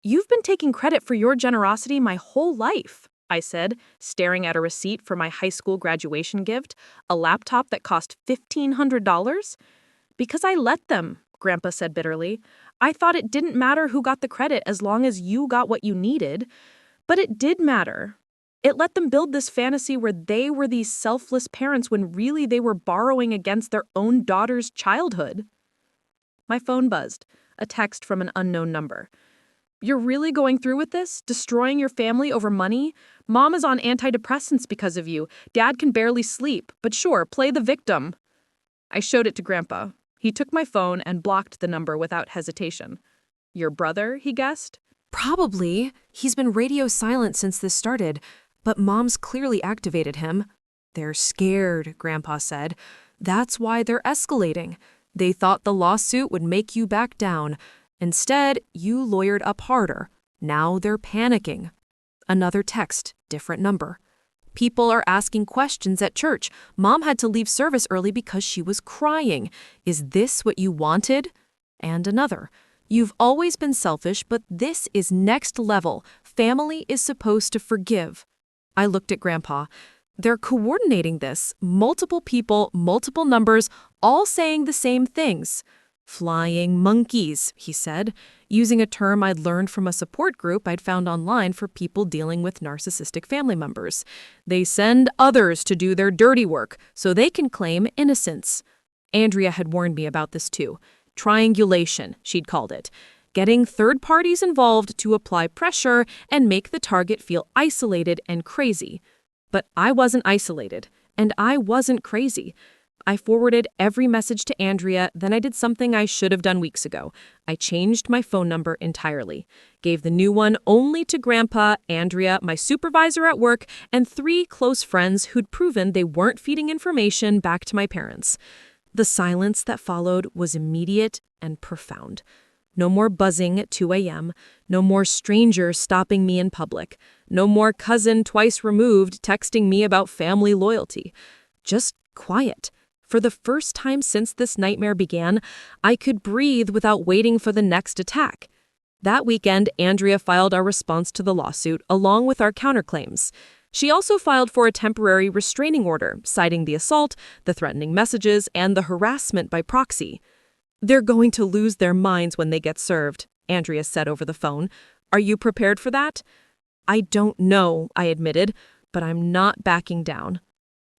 You've been taking credit for your generosity my whole life, I said, staring at a receipt for my high school graduation gift, a laptop that cost $1,500. Because I let them, Grandpa said bitterly. I thought it didn't matter who got the credit as long as you got what you needed. But it did matter. It let them build this fantasy where they were these selfless parents when really they were borrowing against their own daughter's childhood. My phone buzzed, a text from an unknown number. You're really going through with this? Destroying your family over money? Mom is on antidepressants because of you. Dad can barely sleep, but sure, play the victim. I showed it to Grandpa. He took my phone and blocked the number without hesitation. Your brother, he guessed? Probably. He's been radio silent since this started, but Mom's clearly activated him. They're scared, Grandpa said. That's why they're escalating. They thought the lawsuit would make you back down. Instead, you lawyered up harder. Now they're panicking. Another text, different number. People are asking questions at church. Mom had to leave service early because she was crying. Is this what you wanted? And another. You've always been selfish, but this is next level. Family is supposed to forgive. I looked at Grandpa. They're coordinating this. Multiple people, multiple numbers, all saying the same things. Flying monkeys, he said, using a term I'd learned from a support group I'd found online for people dealing with narcissistic family members. They send others to do their dirty work so they can claim innocence. Andrea had warned me about this too. Triangulation, she'd called it. Getting third parties involved to apply pressure and make the target feel isolated and crazy. But I wasn't isolated, and I wasn't crazy. I forwarded every message to Andrea, then I did something I should have done weeks ago. I changed my phone number entirely. Gave the new one only to Grandpa, Andrea, my supervisor at work, and 3 close friends who'd proven they weren't feeding information back to my parents. The silence that followed was immediate and profound. No more buzzing at 2 a.m., no more strangers stopping me in public, no more cousin twice removed texting me about family loyalty. Just quiet. For the first time since this nightmare began, I could breathe without waiting for the next attack. That weekend, Andrea filed our response to the lawsuit along with our counterclaims. She also filed for a temporary restraining order, citing the assault, the threatening messages, and the harassment by proxy. They're going to lose their minds when they get served, Andrea said over the phone. Are you prepared for that? I don't know, I admitted, but I'm not backing down.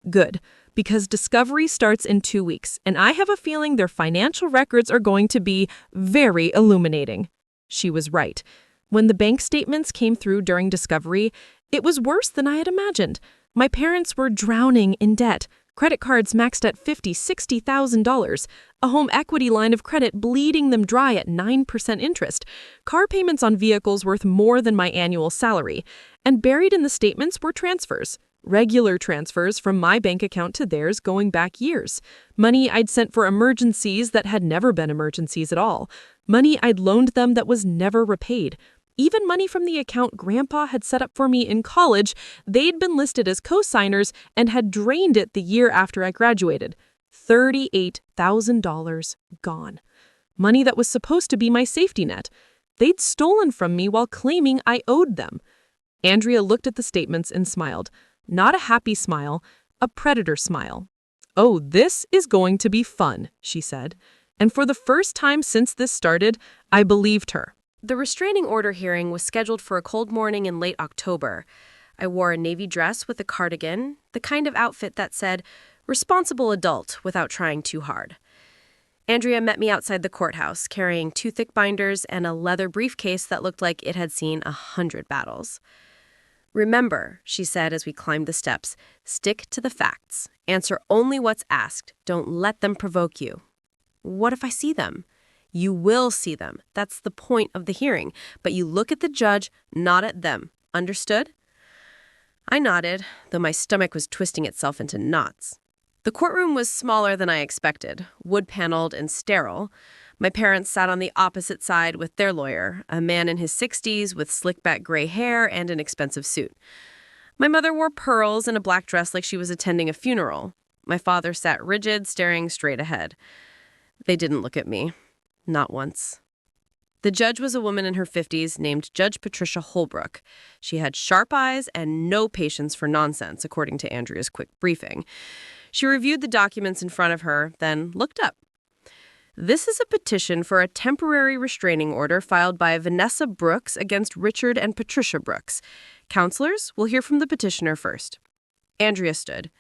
Good, because discovery starts in 2 weeks, and I have a feeling their financial records are going to be very illuminating. She was right. When the bank statements came through during discovery, it was worse than I had imagined. My parents were drowning in debt. Credit cards maxed at $50,000, $60,000. A home equity line of credit bleeding them dry at 9% interest. Car payments on vehicles worth more than my annual salary. And buried in the statements were transfers. Regular transfers from my bank account to theirs going back years. Money I'd sent for emergencies that had never been emergencies at all. Money I'd loaned them that was never repaid. Even money from the account Grandpa had set up for me in college, they'd been listed as co-signers and had drained it the year after I graduated. $38,000 gone. Money that was supposed to be my safety net. They'd stolen from me while claiming I owed them. Andrea looked at the statements and smiled. Not a happy smile, a predator smile. "Oh, this is going to be fun," she said. And for the first time since this started, I believed her. The restraining order hearing was scheduled for a cold morning in late October. I wore a navy dress with a cardigan, the kind of outfit that said, "responsible adult," without trying too hard. Andrea met me outside the courthouse, carrying 2 thick binders and a leather briefcase that looked like it had seen 100 battles. "Remember," she said as we climbed the steps, "stick to the facts. Answer only what's asked. Don't let them provoke you." "What if I see them?" "You will see them. That's the point of the hearing. But you look at the judge, not at them. Understood?" I nodded, though my stomach was twisting itself into knots. The courtroom was smaller than I expected, wood-paneled and sterile. My parents sat on the opposite side with their lawyer, a man in his 60s with slick-back gray hair and an expensive suit. My mother wore pearls and a black dress like she was attending a funeral. My father sat rigid, staring straight ahead. They didn't look at me. Not once. The judge was a woman in her 50s named Judge Patricia Holbrook. She had sharp eyes and no patience for nonsense, according to Andrea's quick briefing. She reviewed the documents in front of her, then looked up. "This is a petition for a temporary restraining order filed by Vanessa Brooks against Richard and Patricia Brooks. Counselors, we'll hear from the petitioner first." Andrea stood.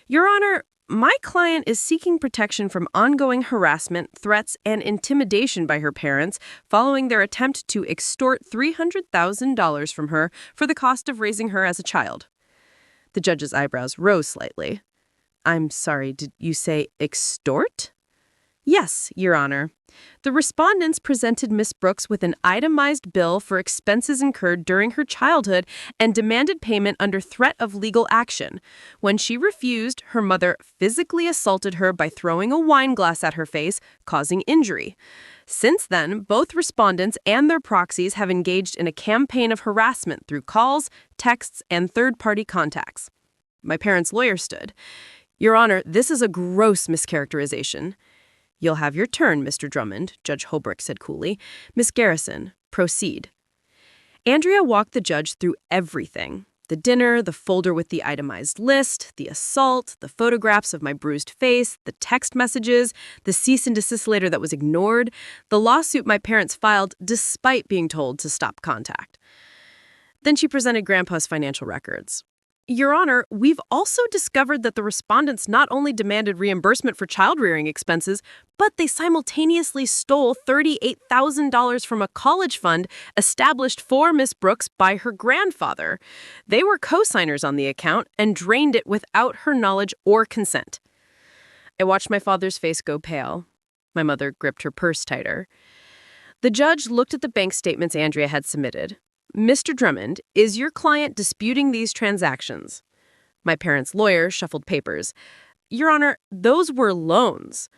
"Your Honor, my client is seeking protection from ongoing harassment, threats, and intimidation by her parents following their attempt to extort $300,000 from her for the cost of raising her as a child." The judge's eyebrows rose slightly. "I'm sorry, did you say extort?" "Yes, Your Honor. The respondents presented Miss Brooks with an itemized bill for expenses incurred during her childhood and demanded payment under threat of legal action. When she refused, her mother physically assaulted her by throwing a wine glass at her face, causing injury. Since then, both respondents and their proxies have engaged in a campaign of harassment through calls, texts, and third-party contacts." My parents' lawyer stood. "Your Honor, this is a gross mischaracterization." "You'll have your turn, Mr. Drummond," Judge Holbrook said coolly. "Miss Garrison, proceed." Andrea walked the judge through everything. The dinner, the folder with the itemized list, the assault, the photographs of my bruised face, the text messages, the cease and desist letter that was ignored, the lawsuit my parents filed despite being told to stop contact. Then she presented Grandpa's financial records. "Your Honor, we've also discovered that the respondents not only demanded reimbursement for child-rearing expenses, but they simultaneously stole $38,000 from a college fund established for Miss Brooks by her grandfather. They were co-signers on the account and drained it without her knowledge or consent." I watched my father's face go pale. My mother gripped her purse tighter. The judge looked at the bank statements Andrea had submitted. "Mr. Drummond, is your client disputing these transactions?" My parents' lawyer shuffled papers. "Your Honor, those were loans."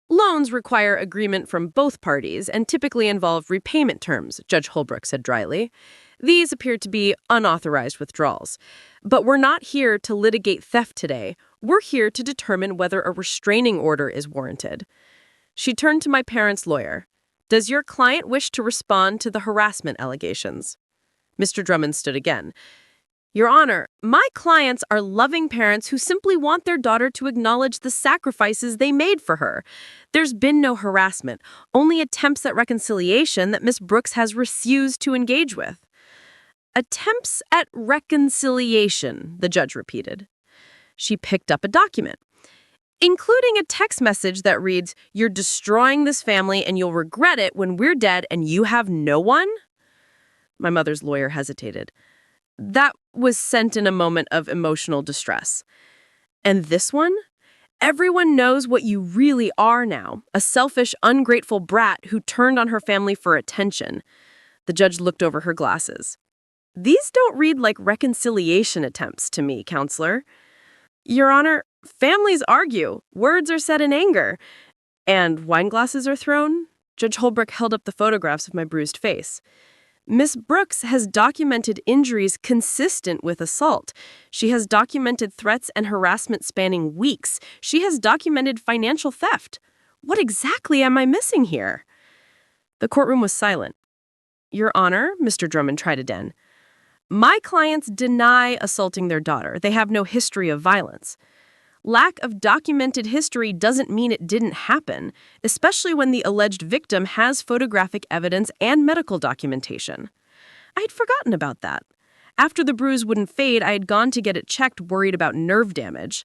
"Loans require agreement from both parties and typically involve repayment terms," Judge Holbrook said dryly. "These appear to be unauthorized withdrawals. But we're not here to litigate theft today. We're here to determine whether a restraining order is warranted." She turned to my parents' lawyer. "Does your client wish to respond to the harassment allegations?" Mr. Drummond stood again. "Your Honor, my clients are loving parents who simply want their daughter to acknowledge the sacrifices they made for her. There's been no harassment, only attempts at reconciliation that Miss Brooks has refused to engage with." "Attempts at reconciliation," the judge repeated. She picked up a document, including a text message that reads, "You're destroying this family and you'll regret it when we're dead and you have no one?" My mother's lawyer hesitated. "That was sent in a moment of emotional distress." "And this one? Everyone knows what you really are now, a selfish, ungrateful brat who turned on her family for attention." The judge looked over her glasses. These don't read like reconciliation attempts to me, counselor. Your Honor, families argue, words are said in anger, and wine glasses are thrown. Judge Holbrook held up the photographs of my bruised face. Miss Brooks has documented injuries consistent with assault. She has documented threats and harassment spanning weeks. She has documented financial theft. What exactly am I missing here? The courtroom was silent. Your Honor, Mr. Drummond tried again. My clients deny assaulting their daughter. They have no history of violence. Lack of documented history doesn't mean it didn't happen, especially when the alleged victim has photographic evidence and medical documentation. I had forgotten about that. After the bruise wouldn't fade, I had gone to get it checked, worried about nerve damage.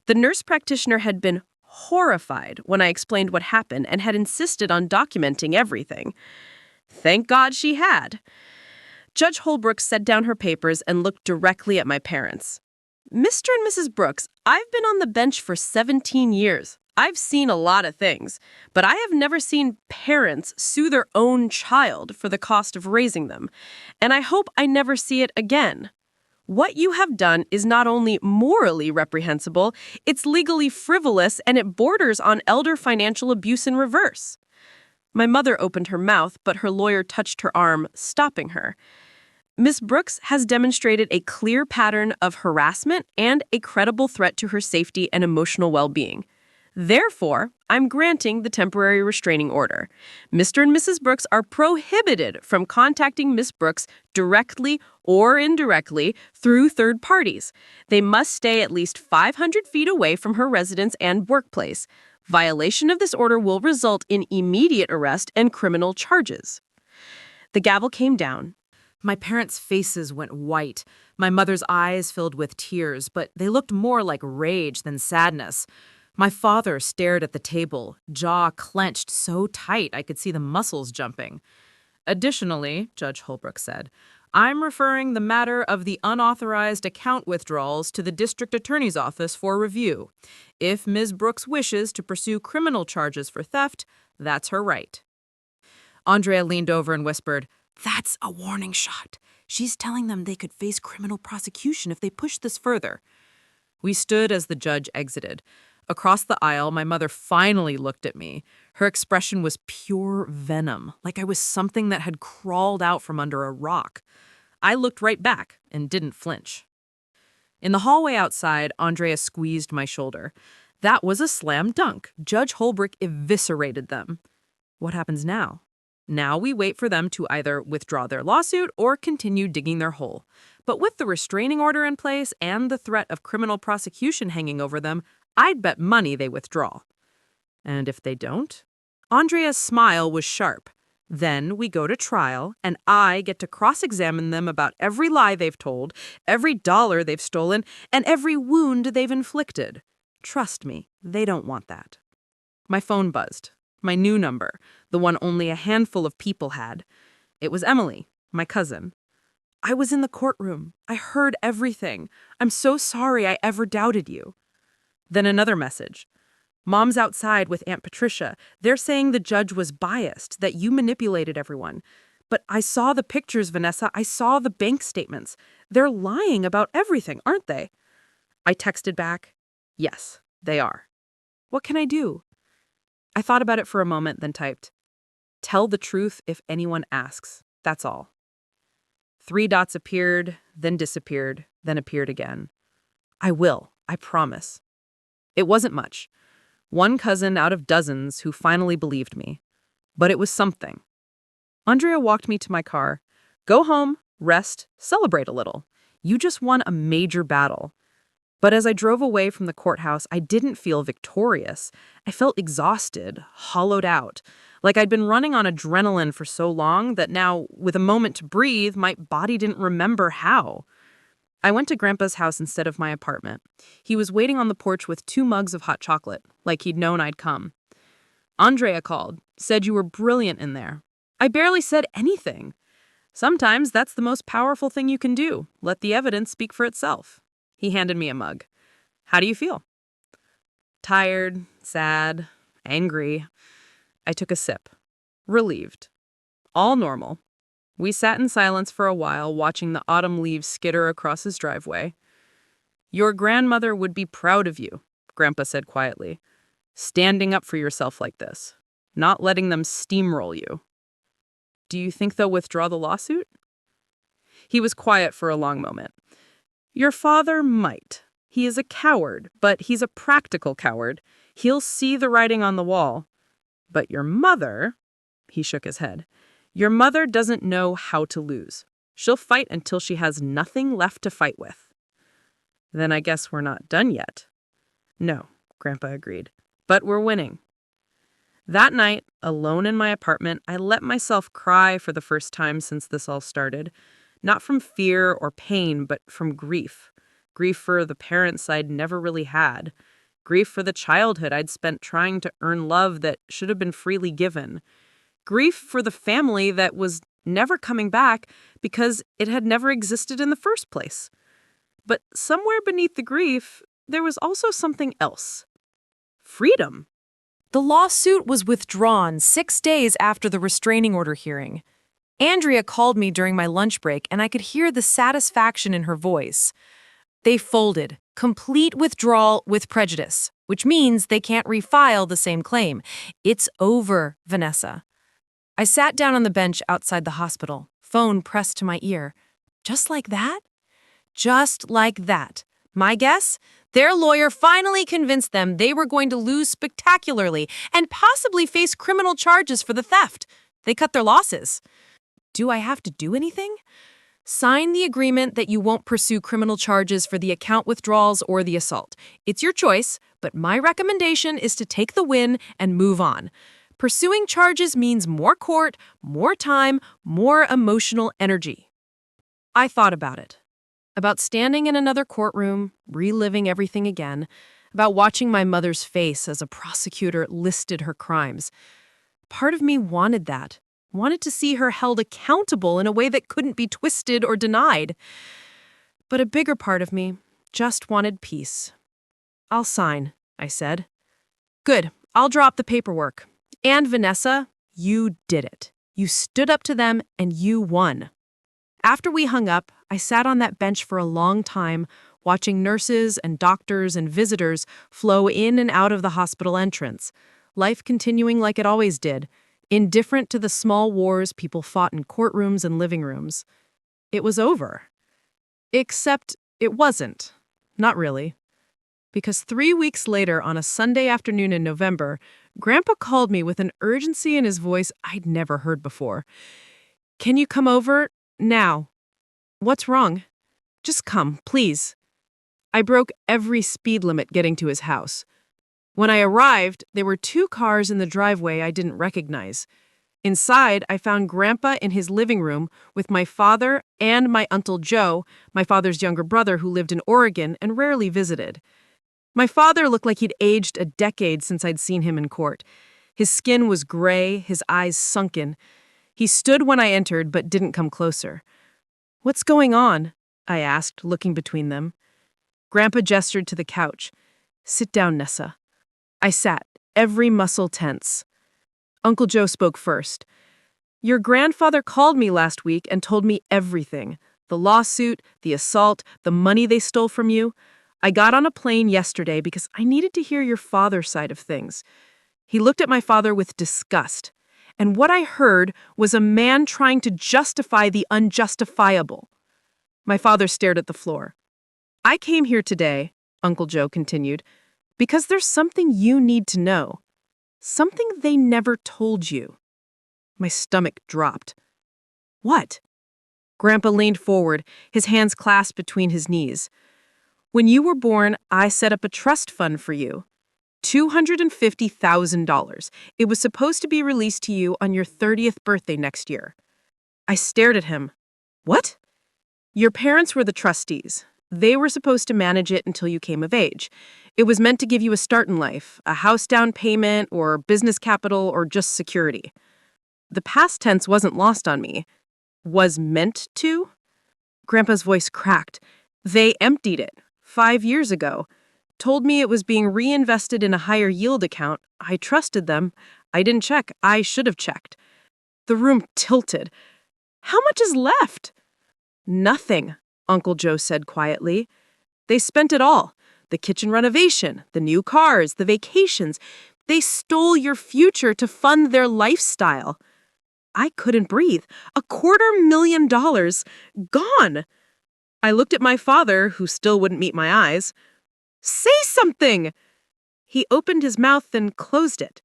The nurse practitioner had been horrified when I explained what happened and had insisted on documenting everything. Thank God she had. Judge Holbrook set down her papers and looked directly at my parents. Mr. and Mrs. Brooks, I've been on the bench for 17 years. I've seen a lot of things, but I have never seen parents sue their own child for the cost of raising them, and I hope I never see it again. What you have done is not only morally reprehensible, it's legally frivolous, and it borders on elder financial abuse in reverse. My mother opened her mouth, but her lawyer touched her arm, stopping her. Miss Brooks has demonstrated a clear pattern of harassment and a credible threat to her safety and emotional well-being. Therefore, I'm granting the temporary restraining order. Mr. and Mrs. Brooks are prohibited from contacting Miss Brooks directly or indirectly through third parties. They must stay at least 500 feet away from her residence and workplace. Violation of this order will result in immediate arrest and criminal charges. The gavel came down. My parents' faces went white. My mother's eyes filled with tears, but they looked more like rage than sadness. My father stared at the table, jaw clenched so tight I could see the muscles jumping. Additionally, Judge Holbrook said, I'm referring the matter of the unauthorized account withdrawals to the district attorney's office for review. If Ms. Brooks wishes to pursue criminal charges for theft, that's her right. Andrea leaned over and whispered, That's a warning shot. She's telling them they could face criminal prosecution if they push this further. We stood as the judge exited. Across the aisle, my mother finally looked at me. Her expression was pure venom, like I was something that had crawled out from under a rock. I looked right back and didn't flinch. In the hallway outside, Andrea squeezed my shoulder. That was a slam dunk. Judge Holbrook eviscerated them. What happens now? Now we wait for them to either withdraw their lawsuit or continue digging their hole. But with the restraining order in place and the threat of criminal prosecution hanging over them, I'd bet money they withdraw. And if they don't? Andrea's smile was sharp. Then we go to trial, and I get to cross-examine them about every lie they've told, every dollar they've stolen, and every wound they've inflicted. Trust me, they don't want that. My phone buzzed. My new number, the one only a handful of people had. It was Emily, my cousin. I was in the courtroom. I heard everything. I'm so sorry I ever doubted you. Then another message. Mom's outside with Aunt Patricia. They're saying the judge was biased, that you manipulated everyone. But I saw the pictures, Vanessa. I saw the bank statements. They're lying about everything, aren't they? I texted back, yes, they are. What can I do? I thought about it for a moment, then typed, tell the truth if anyone asks. That's all. 3 dots appeared, then disappeared, then appeared again. I will, I promise. It wasn't much. One cousin out of dozens who finally believed me. But it was something. Andrea walked me to my car. Go home, rest, celebrate a little. You just won a major battle. But as I drove away from the courthouse, I didn't feel victorious. I felt exhausted, hollowed out, like I'd been running on adrenaline for so long that now, with a moment to breathe, my body didn't remember how. I went to Grandpa's house instead of my apartment. He was waiting on the porch with 2 mugs of hot chocolate, like he'd known I'd come. Andrea called, said you were brilliant in there. I barely said anything. Sometimes that's the most powerful thing you can do. Let the evidence speak for itself. He handed me a mug. How do you feel? Tired, sad, angry. I took a sip. Relieved. All normal. We sat in silence for a while, watching the autumn leaves skitter across his driveway. "Your grandmother would be proud of you," Grandpa said quietly. "Standing up for yourself like this, not letting them steamroll you. Do you think they'll withdraw the lawsuit?" He was quiet for a long moment. "Your father might. He is a coward, but he's a practical coward. He'll see the writing on the wall. But your mother," he shook his head, "your mother doesn't know how to lose. She'll fight until she has nothing left to fight with." "Then I guess we're not done yet." "No," Grandpa agreed, "but we're winning." That night, alone in my apartment, I let myself cry for the first time since this all started. Not from fear or pain, but from grief. Grief for the parents I'd never really had. Grief for the childhood I'd spent trying to earn love that should have been freely given. Grief for the family that was never coming back because it had never existed in the first place. But somewhere beneath the grief, there was also something else. Freedom. The lawsuit was withdrawn 6 days after the restraining order hearing. Andrea called me during my lunch break, and I could hear the satisfaction in her voice. They folded. Complete withdrawal with prejudice, which means they can't refile the same claim. It's over, Vanessa. I sat down on the bench outside the hospital, phone pressed to my ear. Just like that? Just like that. My guess? Their lawyer finally convinced them they were going to lose spectacularly and possibly face criminal charges for the theft. They cut their losses. Do I have to do anything? Sign the agreement that you won't pursue criminal charges for the account withdrawals or the assault. It's your choice, but my recommendation is to take the win and move on. Pursuing charges means more court, more time, more emotional energy. I thought about it. About standing in another courtroom, reliving everything again, about watching my mother's face as a prosecutor listed her crimes. Part of me wanted that. Wanted to see her held accountable in a way that couldn't be twisted or denied. But a bigger part of me just wanted peace. "I'll sign," I said. "Good, I'll drop the paperwork. And Vanessa, you did it. You stood up to them and you won." After we hung up, I sat on that bench for a long time, watching nurses and doctors and visitors flow in and out of the hospital entrance, life continuing like it always did, indifferent to the small wars people fought in courtrooms and living rooms. It was over. Except it wasn't. Not really. Because 3 weeks later, on a Sunday afternoon in November, Grandpa called me with an urgency in his voice I'd never heard before. "Can you come over now?" "What's wrong?" "Just come, please." I broke every speed limit getting to his house. When I arrived, there were 2 cars in the driveway I didn't recognize. Inside, I found Grandpa in his living room with my father and my Uncle Joe, my father's younger brother who lived in Oregon and rarely visited. My father looked like he'd aged a decade since I'd seen him in court. His skin was gray, his eyes sunken. He stood when I entered but didn't come closer. "What's going on?" I asked, looking between them. Grandpa gestured to the couch. "Sit down, Nessa." I sat, every muscle tense. Uncle Joe spoke first. "Your grandfather called me last week and told me everything. The lawsuit, the assault, the money they stole from you. I got on a plane yesterday because I needed to hear your father's side of things." He looked at my father with disgust. And what I heard was a man trying to justify the unjustifiable. My father stared at the floor. "I came here today," Uncle Joe continued, "because there's something you need to know. Something they never told you." My stomach dropped. "What?" Grandpa leaned forward, his hands clasped between his knees. "When you were born, I set up a trust fund for you. $250,000. It was supposed to be released to you on your 30th birthday next year." I stared at him. "What?" "Your parents were the trustees. They were supposed to manage it until you came of age. It was meant to give you a start in life, a house down payment or business capital or just security." The past tense wasn't lost on me. Was meant to? Grandpa's voice cracked. "They emptied it 5 years ago. Told me it was being reinvested in a higher yield account. I trusted them. I didn't check. I should have checked." The room tilted. How much is left? Nothing, Uncle Joe said quietly. They spent it all. The kitchen renovation, the new cars, the vacations. They stole your future to fund their lifestyle. I couldn't breathe. $250,000 gone. I looked at my father, who still wouldn't meet my eyes. Say something! He opened his mouth and closed it.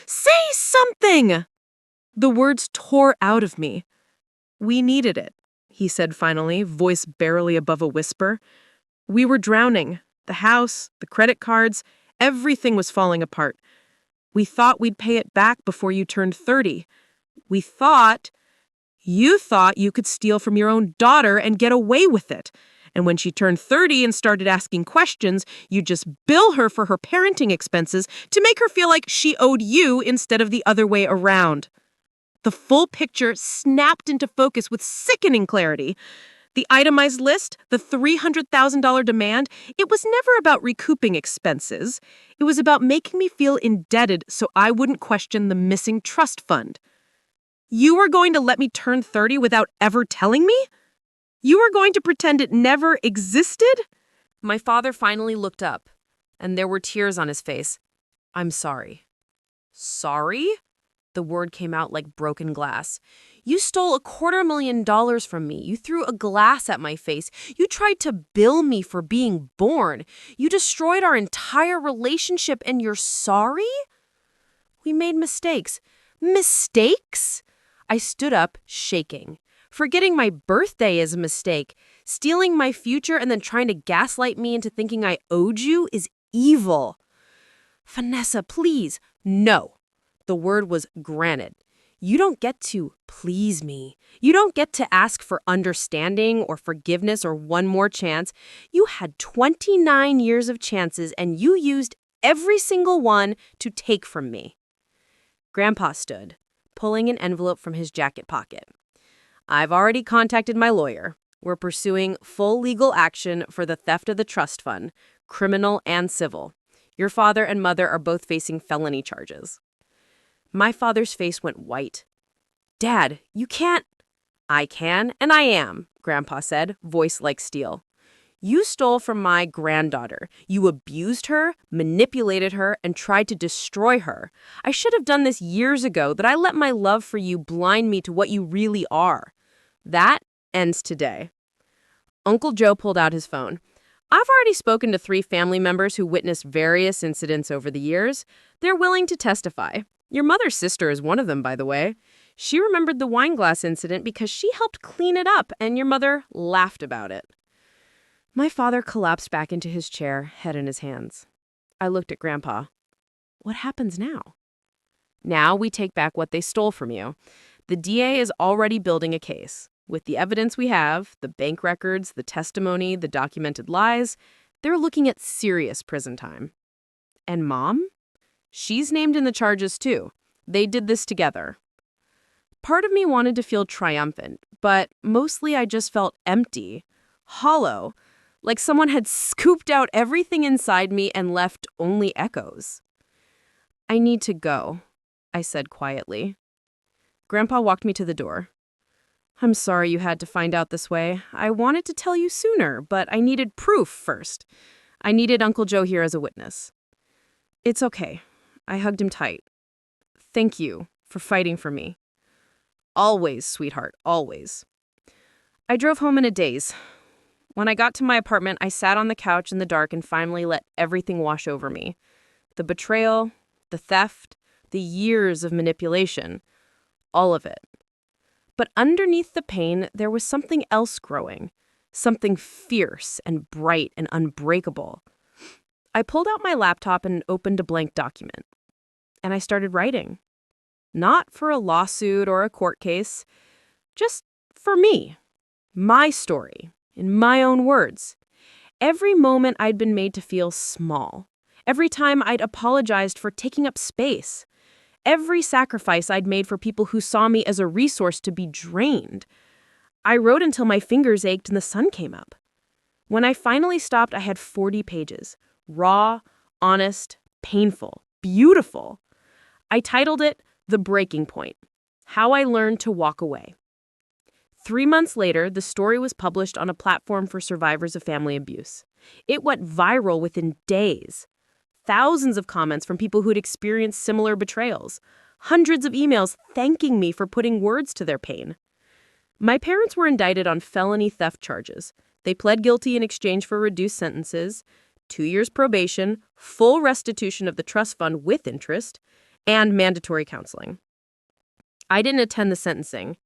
Say something! The words tore out of me. We needed it, he said finally, voice barely above a whisper. We were drowning. The house, the credit cards, everything was falling apart. We thought we'd pay it back before you turned 30. You thought you could steal from your own daughter and get away with it. And when she turned 30 and started asking questions, you'd just bill her for her parenting expenses to make her feel like she owed you instead of the other way around. The full picture snapped into focus with sickening clarity. The itemized list, the $300,000 demand, it was never about recouping expenses. It was about making me feel indebted so I wouldn't question the missing trust fund. You were going to let me turn 30 without ever telling me? You were going to pretend it never existed? My father finally looked up, and there were tears on his face. I'm sorry. Sorry? The word came out like broken glass. You stole $250,000 from me. You threw a glass at my face. You tried to bill me for being born. You destroyed our entire relationship, and you're sorry? We made mistakes. Mistakes? I stood up, shaking. Forgetting my birthday is a mistake. Stealing my future and then trying to gaslight me into thinking I owed you is evil. Vanessa, please. No. The word was granted. You don't get to please me. You don't get to ask for understanding or forgiveness or one more chance. You had 29 years of chances and you used every single one to take from me. Grandpa stood, pulling an envelope from his jacket pocket. I've already contacted my lawyer. We're pursuing full legal action for the theft of the trust fund, criminal and civil. Your father and mother are both facing felony charges. My father's face went white. Dad, you can't. I can, and I am, Grandpa said, voice like steel. You stole from my granddaughter. You abused her, manipulated her, and tried to destroy her. I should have done this years ago, that I let my love for you blind me to what you really are. That ends today. Uncle Joe pulled out his phone. I've already spoken to 3 family members who witnessed various incidents over the years. They're willing to testify. Your mother's sister is one of them, by the way. She remembered the wine glass incident because she helped clean it up, and your mother laughed about it. My father collapsed back into his chair, head in his hands. I looked at Grandpa. What happens now? Now we take back what they stole from you. The DA is already building a case. With the evidence we have, the bank records, the testimony, the documented lies, they're looking at serious prison time. And Mom? She's named in the charges too. They did this together. Part of me wanted to feel triumphant, but mostly I just felt empty, hollow, like someone had scooped out everything inside me and left only echoes. I need to go, I said quietly. Grandpa walked me to the door. I'm sorry you had to find out this way. I wanted to tell you sooner, but I needed proof first. I needed Uncle Joe here as a witness. It's okay. I hugged him tight. Thank you for fighting for me. Always, sweetheart, always. I drove home in a daze. When I got to my apartment, I sat on the couch in the dark and finally let everything wash over me. The betrayal, the theft, the years of manipulation, all of it. But underneath the pain, there was something else growing, something fierce and bright and unbreakable. I pulled out my laptop and opened a blank document. And I started writing. Not for a lawsuit or a court case, just for me. My story, in my own words. Every moment I'd been made to feel small. Every time I'd apologized for taking up space. Every sacrifice I'd made for people who saw me as a resource to be drained. I wrote until my fingers ached and the sun came up. When I finally stopped, I had 40 pages. Raw, honest, painful, beautiful. I titled it The Breaking Point, How I Learned to Walk Away. 3 months later, the story was published on a platform for survivors of family abuse. It went viral within days. Thousands of comments from people who'd experienced similar betrayals. Hundreds of emails thanking me for putting words to their pain. My parents were indicted on felony theft charges. They pled guilty in exchange for reduced sentences, 2 years probation, full restitution of the trust fund with interest, and mandatory counseling. I didn't attend the sentencing.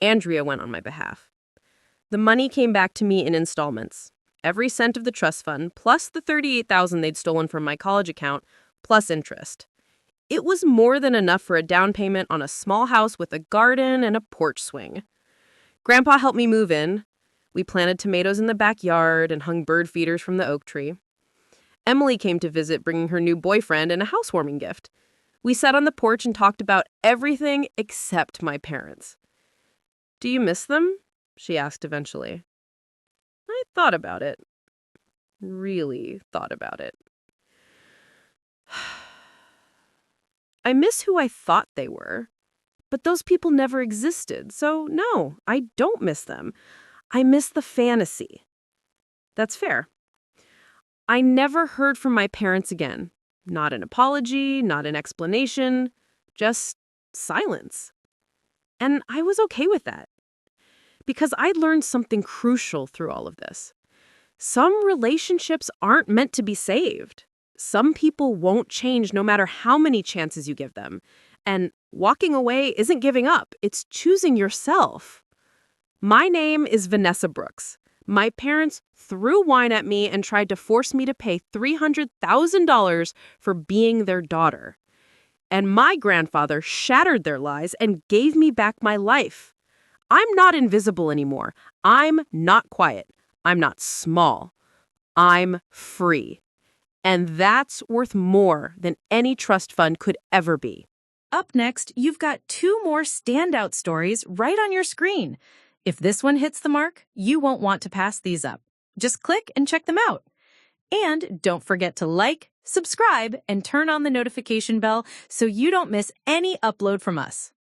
Andrea went on my behalf. The money came back to me in installments. Every cent of the trust fund, plus the $38,000 they'd stolen from my college account, plus interest. It was more than enough for a down payment on a small house with a garden and a porch swing. Grandpa helped me move in. We planted tomatoes in the backyard and hung bird feeders from the oak tree. Emily came to visit, bringing her new boyfriend and a housewarming gift. We sat on the porch and talked about everything except my parents. "Do you miss them?" she asked eventually. I thought about it. Really thought about it. I miss who I thought they were. But those people never existed, so no, I don't miss them. I miss the fantasy. That's fair. I never heard from my parents again. Not an apology, not an explanation, just silence. And I was okay with that. Because I'd learned something crucial through all of this. Some relationships aren't meant to be saved. Some people won't change no matter how many chances you give them. And walking away isn't giving up, it's choosing yourself. My name is Vanessa Brooks. My parents threw wine at me and tried to force me to pay $300,000 for being their daughter. And my grandfather shattered their lies and gave me back my life. I'm not invisible anymore. I'm not quiet. I'm not small. I'm free. And that's worth more than any trust fund could ever be. Up next, you've got 2 more standout stories right on your screen. If this one hits the mark, you won't want to pass these up. Just click and check them out. And don't forget to like, subscribe, and turn on the notification bell so you don't miss any upload from us.